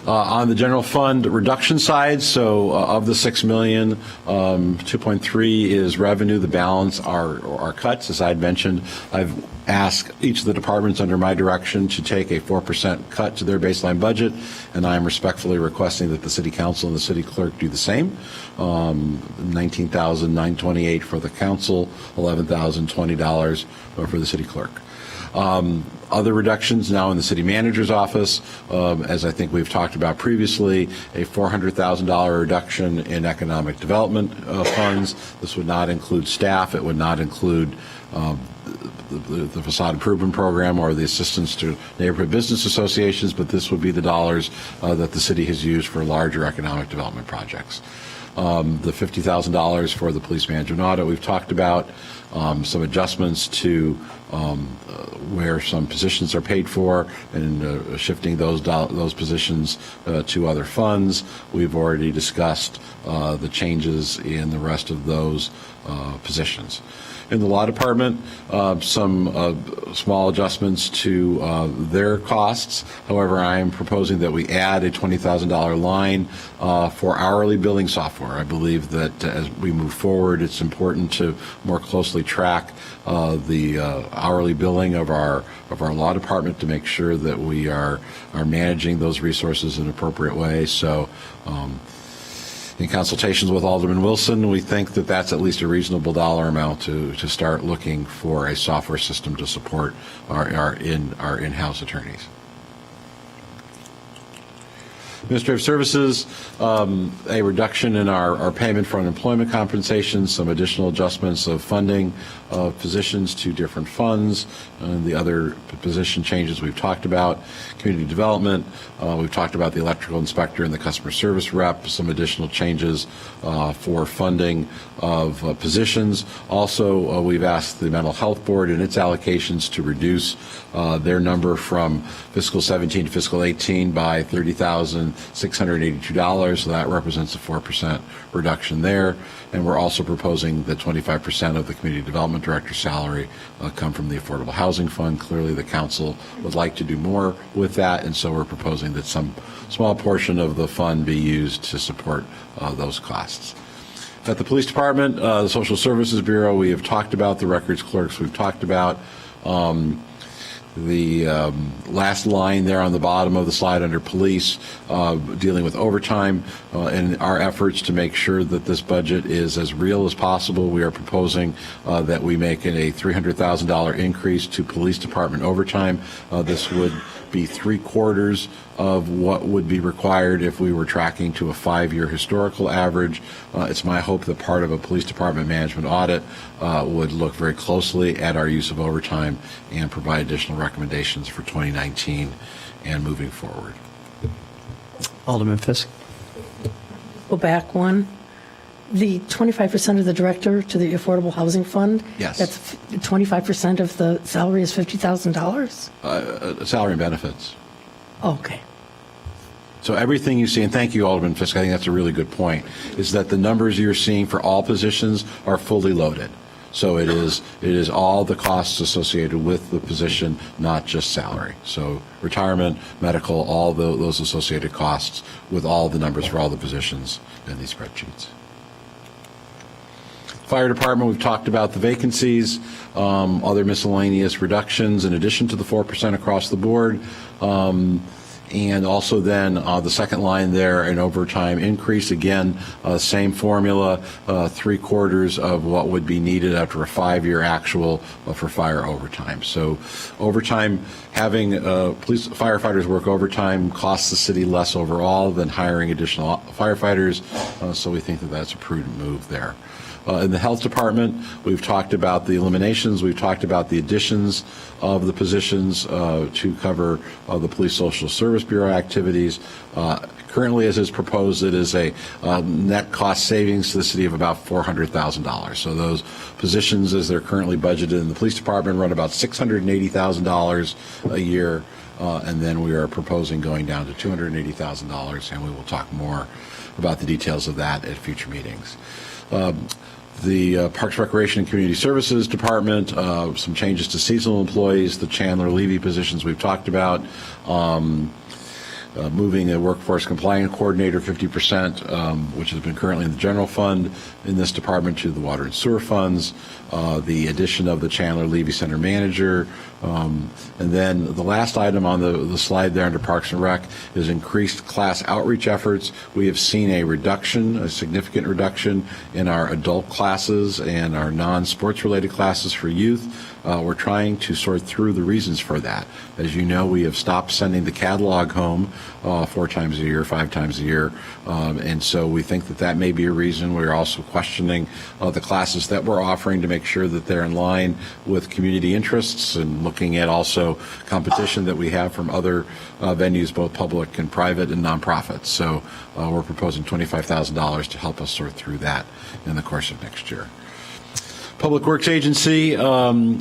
[SPEAKER 4] On the general fund reduction side, so of the $6 million, 2.3 is revenue. The balance are cuts. As I had mentioned, I've asked each of the departments under my direction to take a 4% cut to their baseline budget, and I am respectfully requesting that the City Council and the City Clerk do the same. $19,928 for the council, $11,020 for the City Clerk. Other reductions now in the city manager's office, as I think we've talked about previously, a $400,000 reduction in economic development funds. This would not include staff. It would not include the facade improvement program or the assistance to neighborhood business associations, but this would be the dollars that the city has used for larger economic development projects. The $50,000 for the police management audit we've talked about, some adjustments to where some positions are paid for and shifting those positions to other funds. We've already discussed the changes in the rest of those positions. In the law department, some small adjustments to their costs. However, I am proposing that we add a $20,000 line for hourly billing software. I believe that as we move forward, it's important to more closely track the hourly billing of our law department to make sure that we are managing those resources in an appropriate way. So. In consultations with Alderman Wilson, we think that that's at least a reasonable dollar amount to start looking for a software system to support our in-house attorneys. Administrative services, a reduction in our payment for unemployment compensation, some additional adjustments of funding of positions to different funds, and the other position changes we've talked about. Community development, we've talked about the electrical inspector and the customer service rep, some additional changes for funding of positions. Also, we've asked the mental health board and its allocations to reduce their number from fiscal 17 to fiscal 18 by $30,682, so that represents a 4% reduction there. And we're also proposing that 25% of the community development director's salary come from the Affordable Housing Fund. Clearly, the council would like to do more with that, and so we're proposing that some small portion of the fund be used to support those costs. At the police department, the Social Services Bureau, we have talked about the records clerks. We've talked about the last line there on the bottom of the slide under police, dealing with overtime and our efforts to make sure that this budget is as real as possible. We are proposing that we make it a $300,000 increase to police department overtime. This would be 3/4 of what would be required if we were tracking to a 5-year historical average. It's my hope that part of a police department management audit would look very closely at our use of overtime and provide additional recommendations for 2019 and moving forward.
[SPEAKER 1] Alderman Fisk.
[SPEAKER 7] Go back one. The 25% of the director to the Affordable Housing Fund?
[SPEAKER 4] Yes.
[SPEAKER 7] That's 25% of the salary is $50,000?
[SPEAKER 4] Salary and benefits.
[SPEAKER 7] Okay.
[SPEAKER 4] So everything you see, and thank you, Alderman Fisk, I think that's a really good point, is that the numbers you're seeing for all positions are fully loaded. So it is all the costs associated with the position, not just salary. So retirement, medical, all those associated costs with all the numbers for all the positions in these spreadsheets. Fire department, we've talked about the vacancies, other miscellaneous reductions in addition to the 4% across the board. And also then the second line there, an overtime increase. Again, same formula, 3/4 of what would be needed after a 5-year actual for fire overtime. So overtime, having police firefighters work overtime costs the city less overall than hiring additional firefighters. So we think that that's a prudent move there. In the health department, we've talked about the eliminations. We've talked about the additions of the positions to cover the Police Social Service Bureau activities. Currently, as is proposed, it is a net cost savings to the city of about $400,000. So those positions, as they're currently budgeted in the police department, run about $680,000 a year. And then we are proposing going down to $280,000, and we will talk more about the details of that at future meetings. The Parks, Recreation, and Community Services Department, some changes to seasonal employees, the Chandler Levy positions we've talked about, moving a workforce compliance coordinator 50%, which has been currently in the general fund in this department, to the water and sewer funds, the addition of the Chandler Levy Center manager, and then the last item on the slide there under Parks and Rec is increased class outreach efforts. We have seen a reduction, a significant reduction in our adult classes and our non-sports related classes for youth. We're trying to sort through the reasons for that. As you know, we have stopped sending the catalog home 4 times a year, 5 times a year. And so we think that that may be a reason. We're also questioning the classes that we're offering to make sure that they're in line with community interests, and looking at also competition that we have from other venues, both public and private and nonprofits. So we're proposing $25,000 to help us sort through that in the course of next year. Public Works Agency,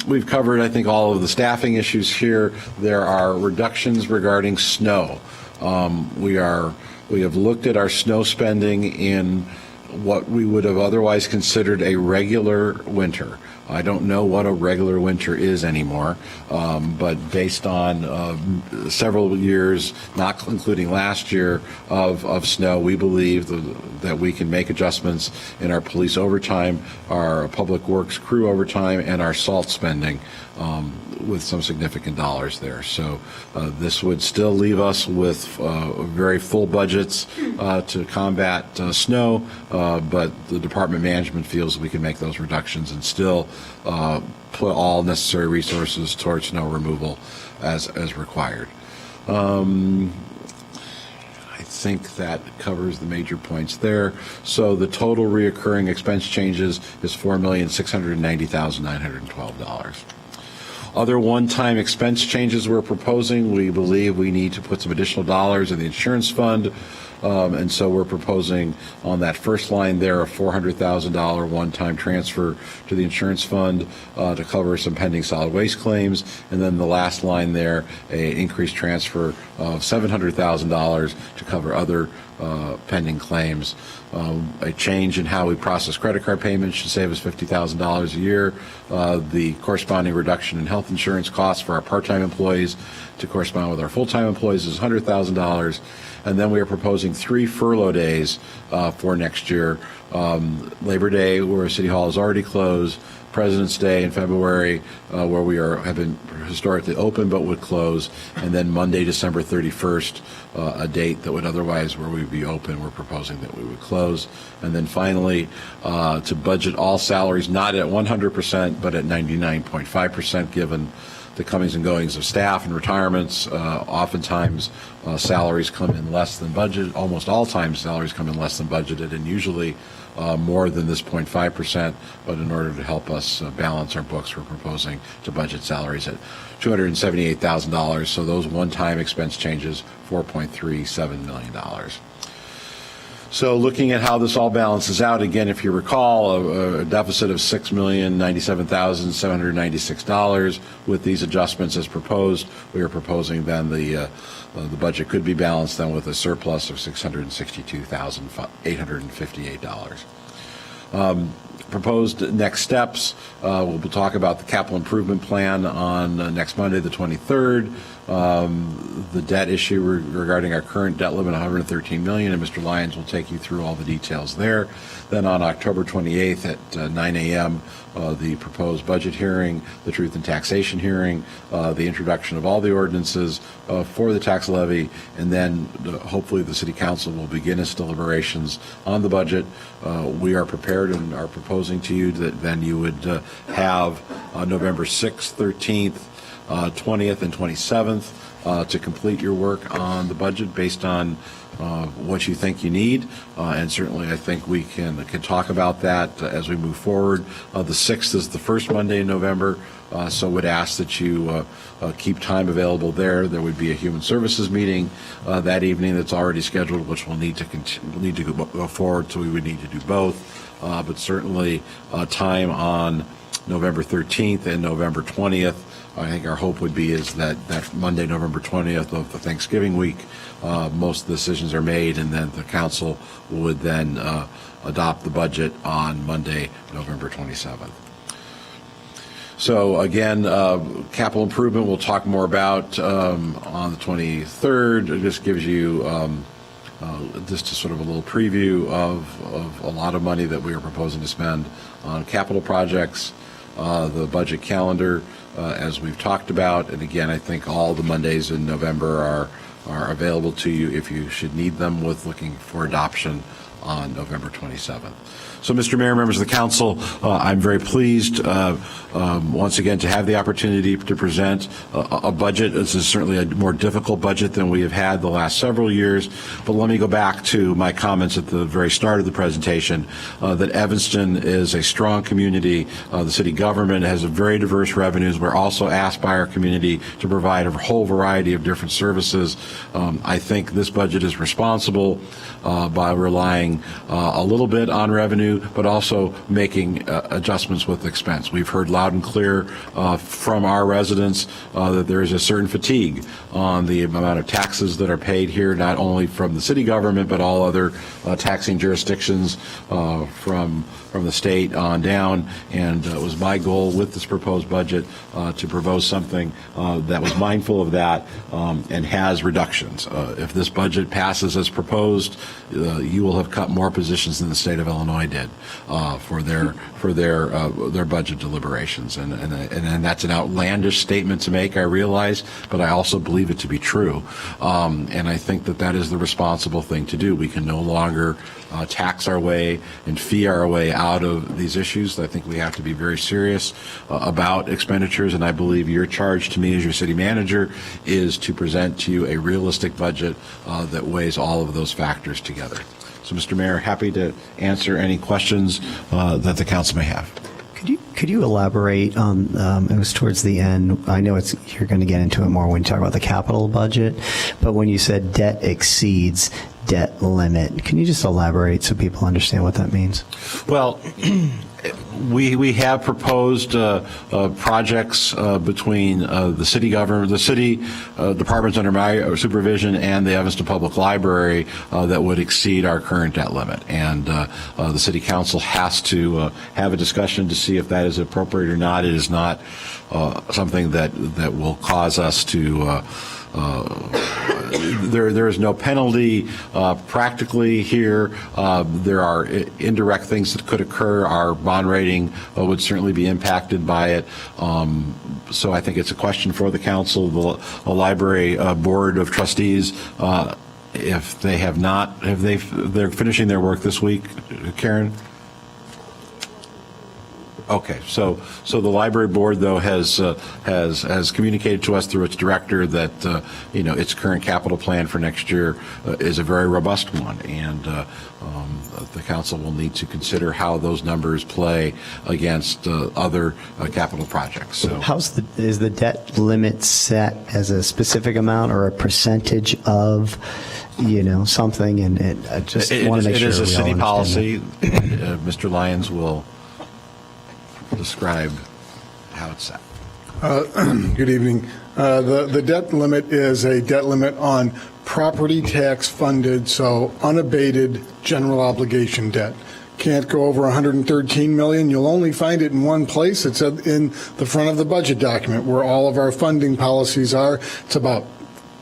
[SPEAKER 4] we've covered, I think, all of the staffing issues here. There are reductions regarding snow. We have looked at our snow spending in what we would have otherwise considered a regular winter. I don't know what a regular winter is anymore, but based on several years, not including last year, of snow, we believe that we can make adjustments in our police overtime, our public works crew overtime, and our salt spending with some significant dollars there. So this would still leave us with very full budgets to combat snow, but the department management feels we can make those reductions and still put all necessary resources towards snow removal as required. I think that covers the major points there. So the total reoccurring expense changes is $4,690,912. Other one-time expense changes we're proposing, we believe we need to put some additional dollars in the insurance fund. And so we're proposing on that first line there a $400,000 one-time transfer to the insurance fund to cover some pending solid waste claims. And then the last line there, an increased transfer of $700,000 to cover other pending claims. A change in how we process credit card payments should save us $50,000 a year. The corresponding reduction in health insurance costs for our part-time employees to correspond with our full-time employees is $100,000. And then we are proposing 3 furlough days for next year. Labor Day, where City Hall is already closed. President's Day in February, where we have been historically open but would close. And then Monday, December 31st, a date that would otherwise, where we would be open, we're proposing that we would close. And then finally, to budget all salaries, not at 100%, but at 99.5%, given the comings and goings of staff and retirements. Oftentimes salaries come in less than budget. Almost all times salaries come in less than budgeted, and usually more than this 0.5%. But in order to help us balance our books, we're proposing to budget salaries at $278,000. So those one-time expense changes, $4.37 million. So looking at how this all balances out, again, if you recall, a deficit of $6,097,796. With these adjustments as proposed, we are proposing then the budget could be balanced then with a surplus of $662,858. Proposed next steps, we'll talk about the capital improvement plan on next Monday, the 23rd. The debt issue regarding our current debt limit, $113 million, and Mr. Lyons will take you through all the details there. Then on October 28th at 9 a.m., the proposed budget hearing, the truth in taxation hearing, the introduction of all the ordinances for the tax levy, and then hopefully the City Council will begin its deliberations on the budget. We are prepared and are proposing to you that then you would have November 6th, 13th, 20th, and 27th to complete your work on the budget based on what you think you need, and certainly I think we can talk about that as we move forward. The 6th is the first Monday in November, so would ask that you keep time available there. There would be a Human Services meeting that evening that's already scheduled, which we'll need to go forward, so we would need to do both. But certainly time on November 13th and November 20th. I think our hope would be is that Monday, November 20th of the Thanksgiving week, most of the decisions are made, and then the council would then adopt the budget on Monday, November 27th. So again, capital improvement we'll talk more about on the 23rd. It just gives you just a sort of a little preview of a lot of money that we are proposing to spend on capital projects. The budget calendar, as we've talked about, and again, I think all the Mondays in November are available to you if you should need them, with looking for adoption on November 27th. So, Mr. Mayor, members of the council, I'm very pleased once again to have the opportunity to present a budget. This is certainly a more difficult budget than we have had the last several years, but let me go back to my comments at the very start of the presentation that Evanston is a strong community. The city government has a very diverse revenues. We're also asked by our community to provide a whole variety of different services. I think this budget is responsible by relying a little bit on revenue, but also making adjustments with expense. We've heard loud and clear from our residents that there is a certain fatigue on the amount of taxes that are paid here, not only from the city government, but all other taxing jurisdictions from the state on down. And it was my goal with this proposed budget to propose something that was mindful of that and has reductions. If this budget passes as proposed, you will have cut more positions than the state of Illinois did for their budget deliberations, and that's an outlandish statement to make, I realize, but I also believe it to be true, and I think that is the responsible thing to do. We can no longer tax our way and fee our way out of these issues. I think we have to be very serious about expenditures, and I believe your charge to me as your city manager is to present to you a realistic budget that weighs all of those factors together. So, Mr. Mayor, happy to answer any questions that the council may have.
[SPEAKER 1] Could you elaborate on, it was towards the end, I know you're going to get into it more when you talk about the capital budget, but when you said debt exceeds debt limit, can you just elaborate so people understand what that means?
[SPEAKER 4] Well, we have proposed projects between the city government, the city departments under my supervision, and the Evanston Public Library that would exceed our current debt limit. And the city council has to have a discussion to see if that is appropriate or not. It is not something that will cause us to there is no penalty practically here. There are indirect things that could occur. Our bond rating would certainly be impacted by it. So I think it's a question for the council, the library board of trustees. If they have not, they're finishing their work this week, Karen? Okay, so the library board, though, has communicated to us through its director that its current capital plan for next year is a very robust one, and the council will need to consider how those numbers play against other capital projects. So,
[SPEAKER 1] is the debt limit set as a specific amount or a percentage of something? And I just want to make sure
[SPEAKER 4] it is a city policy.
[SPEAKER 1] Mr.
[SPEAKER 4] Lyons will describe how it's set.
[SPEAKER 9] Good evening. The debt limit is a debt limit on property tax funded, so unabated general obligation debt. Can't go over 113 million. You'll only find it in one place. It's in the front of the budget document where all of our funding policies are. It's about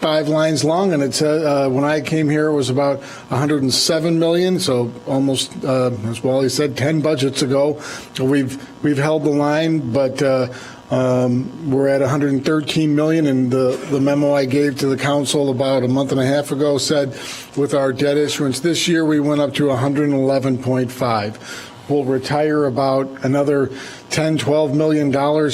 [SPEAKER 9] 5 lines long, and it said when I came here it was about 107 million, so almost as Wally said 10 budgets ago. We've held the line, but we're at 113 million, and the memo I gave to the council about a month and a half ago said with our debt issuance this year we went up to 111.5. We'll retire about another $10-12 million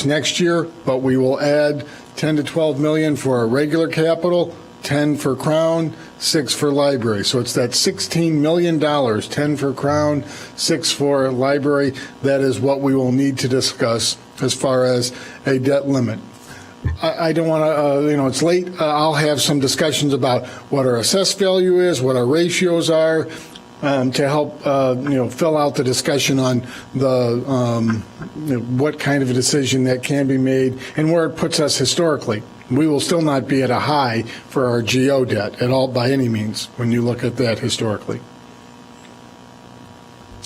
[SPEAKER 9] next year, but we will add 10 to 12 million for our regular capital, 10 for Crown, 6 for library. So it's that $16 million, 10 for Crown, 6 for library. That is what we will need to discuss as far as a debt limit. I don't want to, it's late. I'll have some discussions about what our assessed value is, what our ratios are, to help, fill out the discussion on the what kind of a decision that can be made and where it puts us historically. We will still not be at a high for our GO debt at all by any means when you look at that historically.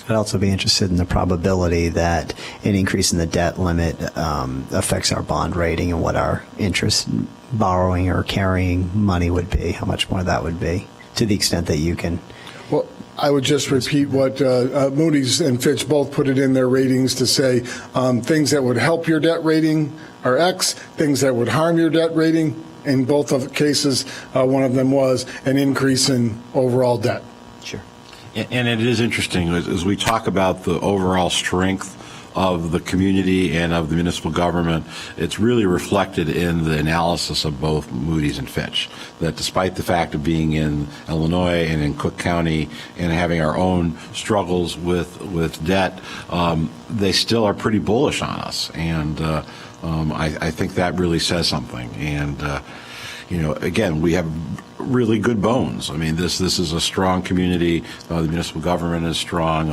[SPEAKER 1] I'd also be interested in the probability that an increase in the debt limit affects our bond rating and what our interest borrowing or carrying money would be, how much more that would be, to the extent that you can.
[SPEAKER 9] Well, I would just repeat what Moody's and Fitch both put it in their ratings to say things that would help your debt rating are X, things that would harm your debt rating. In both of the cases, one of them was an increase in overall debt.
[SPEAKER 1] Sure.
[SPEAKER 4] And it is interesting, as we talk about the overall strength of the community and of the municipal government, it's really reflected in the analysis of both Moody's and Fitch, that despite the fact of being in Illinois and in Cook County and having our own struggles with debt, they still are pretty bullish on us. And I think that really says something. And again, we have really good bones. I mean, this is a strong community. The municipal government is strong.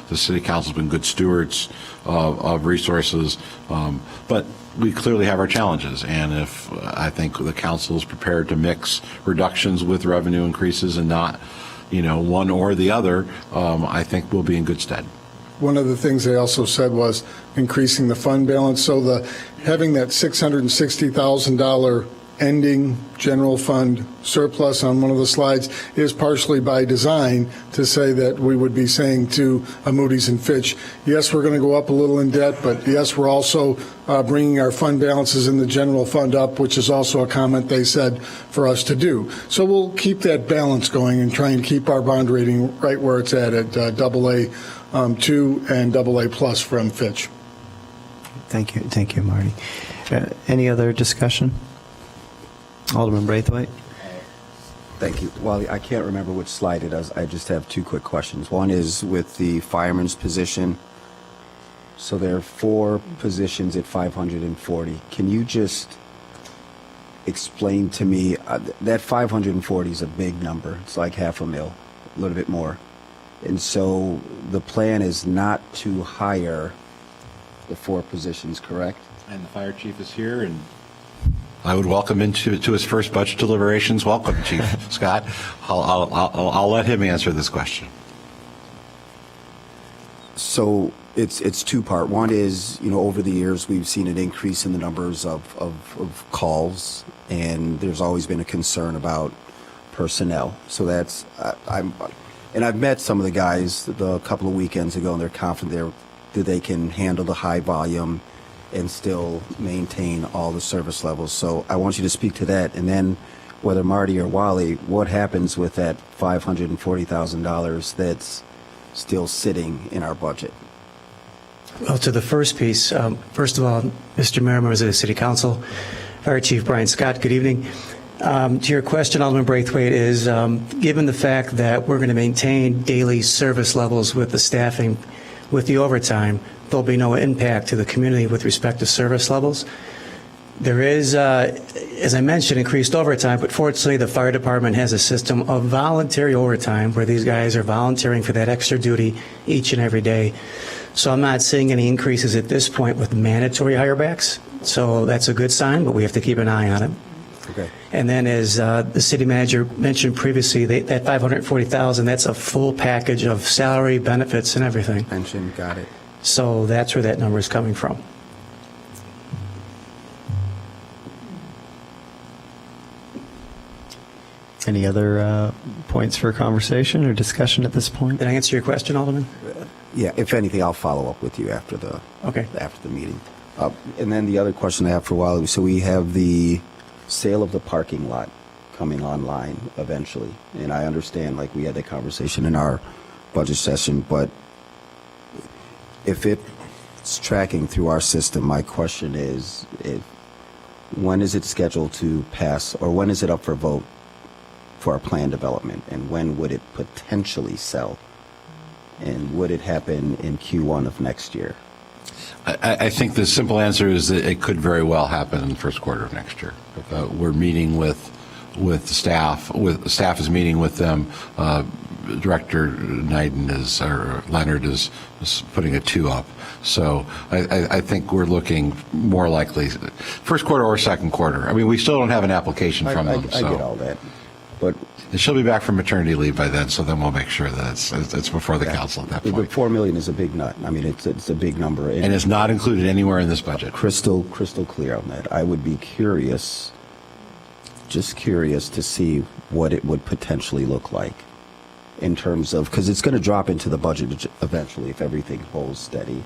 [SPEAKER 4] The city council's been good stewards of resources, but we clearly have our challenges. And if I think the council is prepared to mix reductions with revenue increases and not, one or the other, I think we'll be in good stead.
[SPEAKER 9] One of the things they also said was increasing the fund balance. So having that $660,000 ending general fund surplus on one of the slides is partially by design to say that we would be saying to Moody's and Fitch, yes, we're going to go up a little in debt, but yes, we're also bringing our fund balances in the general fund up, which is also a comment they said for us to do. So we'll keep that balance going and try and keep our bond rating right where it's at AA2 and AA plus from Fitch.
[SPEAKER 1] Thank you, Marty. Any other discussion? Alderman Braithwaite.
[SPEAKER 5] Thank you. Well, I can't remember which slide it is. I just have two quick questions. One is with the fireman's position. So there are 4 positions at 540. Can you just explain to me, that 540 is a big number. It's like $500,000, a little bit more. And so the plan is not to hire the 4 positions, correct?
[SPEAKER 4] And the fire chief is here, and I would welcome him to his first budget deliberations. Welcome, Chief Scott. I'll let him answer this question.
[SPEAKER 5] So it's two-part. One is, over the years we've seen an increase in the numbers of calls, and there's always been a concern about personnel. So that's and I've met some of the guys a couple of weekends ago, and they're confident that they can handle the high volume and still maintain all the service levels. So I want you to speak to that. And then whether Marty or Wally, what happens with that $540,000 that's still sitting in our budget?
[SPEAKER 10] Well, to the first piece, first of all, Mr. Mayor, members of the City Council, Fire Chief Brian Scott, good evening. To your question, Alderman Braithwaite, is given the fact that we're going to maintain daily service levels with the staffing, with the overtime, there'll be no impact to the community with respect to service levels. There is, as I mentioned, increased overtime, but fortunately the fire department has a system of voluntary overtime where these guys are volunteering for that extra duty each and every day. So I'm not seeing any increases at this point with mandatory hirebacks. So that's a good sign, but we have to keep an eye on it.
[SPEAKER 5] Okay.
[SPEAKER 10] And then as the city manager mentioned previously, that $540,000, that's a full package of salary, benefits, and everything.
[SPEAKER 5] Pension, got it.
[SPEAKER 10] So that's where that number is coming from.
[SPEAKER 1] Any other points for conversation or discussion at this point?
[SPEAKER 10] Did I answer your question, Alderman?
[SPEAKER 5] Yeah, if anything, I'll follow up with you after the meeting. And then the other question I have for Wally, so we have the sale of the parking lot coming online eventually. And I understand, like we had that conversation in our budget session, but if it's tracking through our system, my question is, when is it scheduled to pass, or when is it up for vote for our plan development, and when would it potentially sell? And would it happen in Q1 of next year?
[SPEAKER 4] I think the simple answer is that it could very well happen in the first quarter of next year. We're meeting with the staff. The staff is meeting with them. Director Leonard is putting a 2 up. So I think we're looking more likely first quarter or second quarter. I mean, we still don't have an application from them.
[SPEAKER 5] I get all that. But
[SPEAKER 4] she'll be back from maternity leave by then, so then we'll make sure that it's before the council at that point.
[SPEAKER 5] But $4 million is a big nut. I mean, it's a big number.
[SPEAKER 4] And it's not included anywhere in this budget.
[SPEAKER 5] Crystal clear on that. I would be just curious to see what it would potentially look like in terms of, because it's going to drop into the budget eventually if everything holds steady.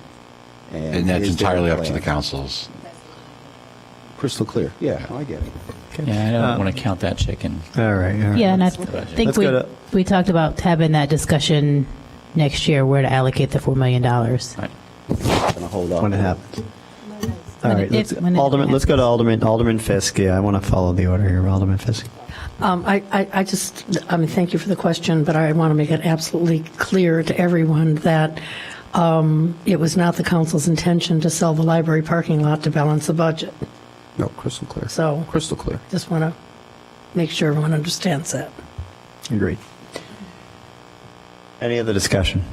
[SPEAKER 4] And that's entirely up to the councils.
[SPEAKER 5] Crystal clear. Yeah, I get it.
[SPEAKER 21] Yeah, I don't want to count that chicken.
[SPEAKER 1] All right.
[SPEAKER 8] Yeah, and I think
[SPEAKER 1] Let's go to-
[SPEAKER 8] we talked about having that discussion next year, where to allocate the $4 million.
[SPEAKER 21] Right.
[SPEAKER 5] Gonna hold on.
[SPEAKER 1] When it happens. All right,
[SPEAKER 8] when it
[SPEAKER 1] Alderman. Let's go to Alderman Fisk. Yeah, I want to follow the order here, Alderman Fisk.
[SPEAKER 7] I just, thank you for the question, but I want to make it absolutely clear to everyone that it was not the council's intention to sell the library parking lot to balance the budget.
[SPEAKER 5] No, crystal clear.
[SPEAKER 7] So,
[SPEAKER 5] Crystal clear.
[SPEAKER 7] just want to make sure everyone understands that.
[SPEAKER 1] Agreed. Any other discussion?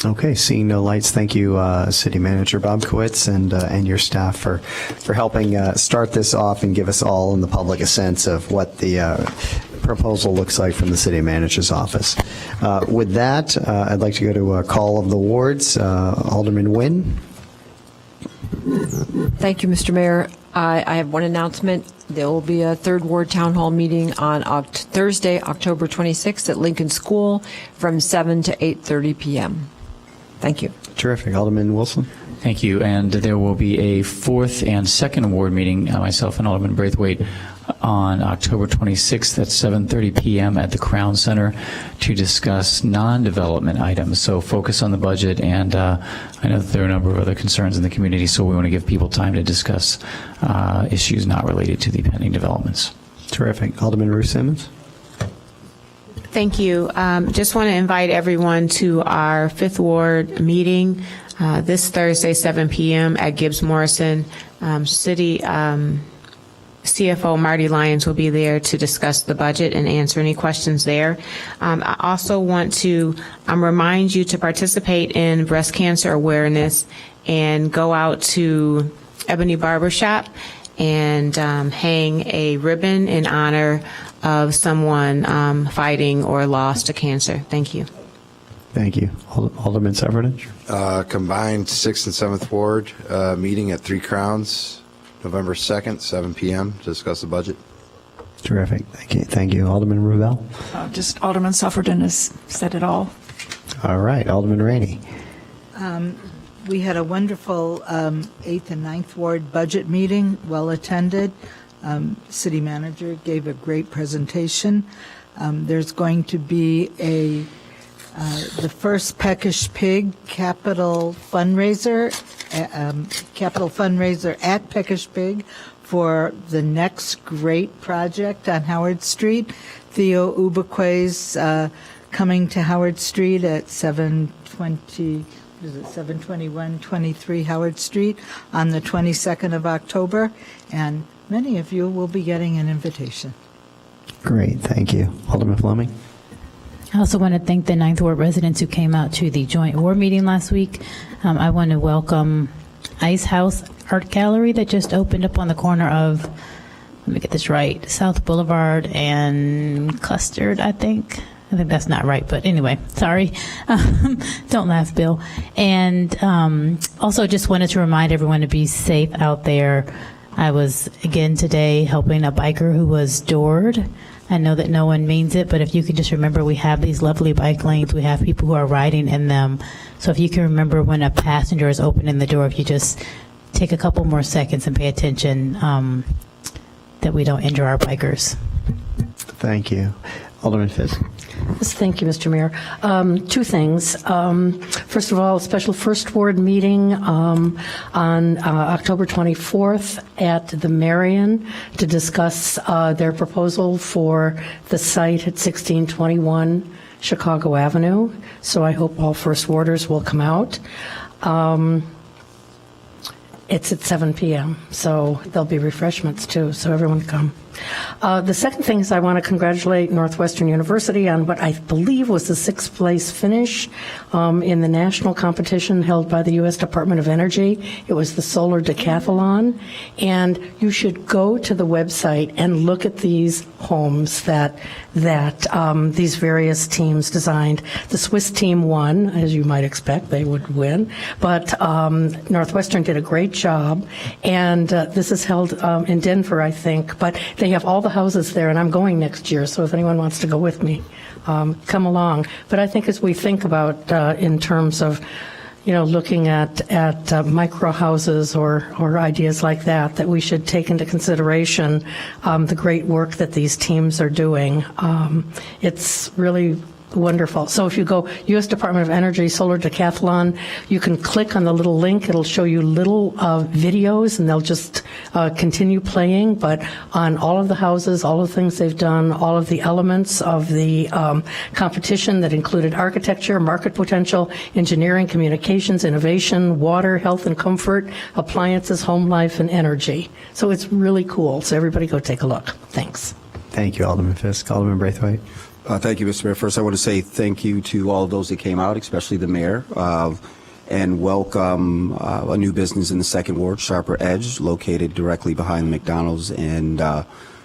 [SPEAKER 1] Okay, seeing no lights, thank you, City Manager Bob Kowitz and your staff for helping start this off and give us all in the public a sense of what the proposal looks like from the City Manager's office. With that, I'd like to go to a call of the wards. Alderman Nguyen.
[SPEAKER 11] Thank you, Mr. Mayor. I have one announcement. There will be a Third Ward Town Hall meeting on Thursday, October 26th at Lincoln School from 7 to 8:30 p.m. Thank you.
[SPEAKER 1] Terrific. Alderman Wilson.
[SPEAKER 21] Thank you. And there will be a 4th and 2nd ward meeting, myself and Alderman Braithwaite, on October 26th at 7:30 p.m. at the Crown Center to discuss non-development items. So focus on the budget, and I know that there are a number of other concerns in the community, so we want to give people time to discuss issues not related to the pending developments.
[SPEAKER 1] Terrific. Alderman Ruth Simmons.
[SPEAKER 12] Thank you. Just want to invite everyone to our 5th Ward meeting this Thursday, 7 p.m. at Gibbs Morrison. City CFO Marty Lyons will be there to discuss the budget and answer any questions there. I also want to remind you to participate in breast cancer awareness and go out to Ebony Barbershop and hang a ribbon in honor of someone fighting or lost to cancer. Thank you.
[SPEAKER 1] Thank you. Alderman Severnich.
[SPEAKER 23] Combined 6th and 7th Ward meeting at Three Crowns, November 2nd, 7 p.m. to discuss the budget.
[SPEAKER 1] Terrific. Thank you. Thank you. Alderman Rubel.
[SPEAKER 3] Just Alderman Suffredin has said it all.
[SPEAKER 1] All right. Alderman Rainey.
[SPEAKER 6] We had a wonderful 8th and 9th Ward budget meeting, well attended. City Manager gave a great presentation. There's going to be the first Peckish Pig capital fundraiser at Peckish Pig for the next great project on Howard Street. Theo Ubeque's coming to Howard Street at 72123 Howard Street on the 22nd of October, and many of you will be getting an invitation.
[SPEAKER 1] Great. Thank you. Alderman Fleming.
[SPEAKER 8] I also want to thank the 9th Ward residents who came out to the joint ward meeting last week. I want to welcome Ice House Art Gallery that just opened up on the corner of, let me get this right, South Boulevard and Custard, I think. I think that's not right, but anyway, sorry. Don't laugh, Bill. And also just wanted to remind everyone to be safe out there. I was, again, today helping a biker who was doored. I know that no one means it, but if you can just remember, we have these lovely bike lanes. We have people who are riding in them. So if you can remember when a passenger is opening the door, if you just take a couple more seconds and pay attention, that we don't injure our bikers.
[SPEAKER 1] Thank you. Alderman Fisk.
[SPEAKER 7] Yes, thank you, Mr. Mayor. Two things. First of all, a special First Ward meeting on October 24th at the Marion to discuss their proposal for the site at 1621 Chicago Avenue. So I hope all First Warders will come out. It's at 7 p.m., so there'll be refreshments too, so everyone come. The second thing is I want to congratulate Northwestern University on what I believe was the 6th place finish in the national competition held by the U.S. Department of Energy. It was the Solar Decathlon, and you should go to the website and look at these homes that these various teams designed. The Swiss team won, as you might expect, they would win, but Northwestern did a great job, and this is held in Denver, I think, but they have all the houses there, and I'm going next year, so if anyone wants to go with me, come along. But I think as we think about in terms of looking at micro houses or ideas like that we should take into consideration the great work that these teams are doing. It's really wonderful. So if you go U.S. Department of Energy Solar Decathlon, you can click on the little link. It'll show you little videos, and they'll just continue playing. But on all of the houses, all of the things they've done, all of the elements of the competition that included architecture, market potential, engineering, communications, innovation, water, health and comfort, appliances, home life, and energy. So it's really cool. So everybody go take a look. Thanks.
[SPEAKER 1] Thank you, Alderman Fisk. Alderman Braithwaite.
[SPEAKER 5] Thank you, Mr. Mayor. First, I want to say thank you to all of those that came out, especially the mayor, and welcome a new business in the Second Ward, Sharper Edge, located directly behind McDonald's and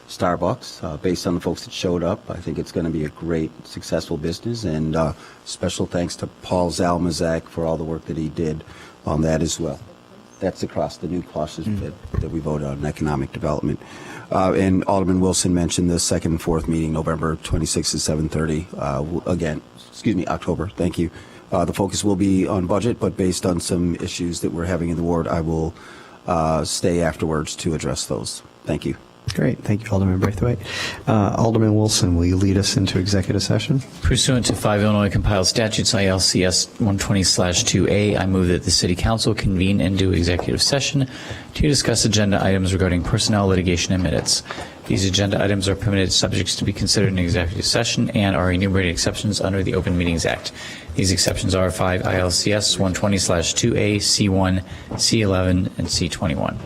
[SPEAKER 5] Starbucks. Based on the folks that showed up, I think it's going to be a great, successful business, and special thanks to Paul Zalmazak for all the work that he did on that as well. That's across the new clusters that we voted on in economic development. And Alderman Wilson mentioned the second and fourth meeting, November 26th at 7:30. October. Thank you. The focus will be on budget, but based on some issues that we're having in the ward, I will stay afterwards to address those. Thank you.
[SPEAKER 1] Great. Thank you, Alderman Braithwaite. Alderman Wilson, will you lead us into executive session?
[SPEAKER 21] Pursuant to 5 Illinois compiled statutes ILCS 120/2A, I move that the City Council convene into executive session to discuss agenda items regarding personnel, litigation, and minutes. These agenda items are permitted subjects to be considered in executive session and are enumerated exceptions under the Open Meetings Act. These exceptions are 5 ILCS 120/2A, C1, C11, and C21.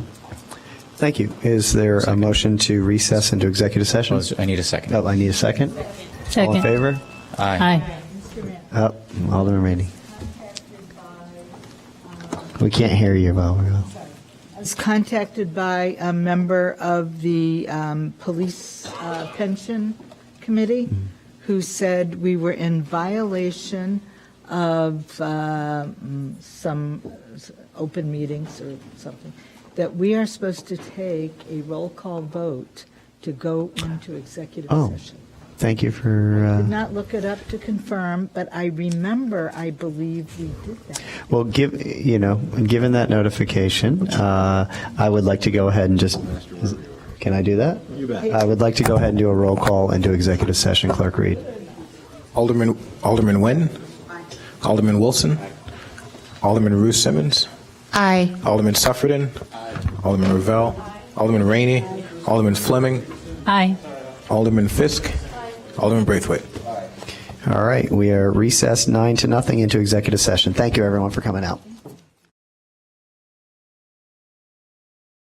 [SPEAKER 1] Thank you. Is there a motion to recess into executive session?
[SPEAKER 21] I need a second.
[SPEAKER 1] Oh, I need a second.
[SPEAKER 8] Second.
[SPEAKER 1] All in favor?
[SPEAKER 21] Aye.
[SPEAKER 1] Alderman Rainey. We can't hear you, Bob.
[SPEAKER 6] I was contacted by a member of the police pension committee who said we were in violation of some open meetings or something, that we are supposed to take a roll call vote to go into executive session.
[SPEAKER 1] Thank you for...
[SPEAKER 6] I did not look it up to confirm, but I believe we did that.
[SPEAKER 1] Well, given that notification, I would like to go ahead and just... Can I do that?
[SPEAKER 2] You bet.
[SPEAKER 1] I would like to go ahead and do a roll call into executive session. Clerk Reed.
[SPEAKER 2] Alderman Nguyen. Alderman Wilson. Alderman Ruth Simmons.
[SPEAKER 12] Aye.
[SPEAKER 2] Alderman Suffredin. Alderman Ravel. Alderman Rainey. Alderman Fleming.
[SPEAKER 8] Aye.
[SPEAKER 2] Alderman Fisk. Alderman Braithwaite.
[SPEAKER 1] All right. We are recessed 9-0 into executive session. Thank you, everyone, for coming out.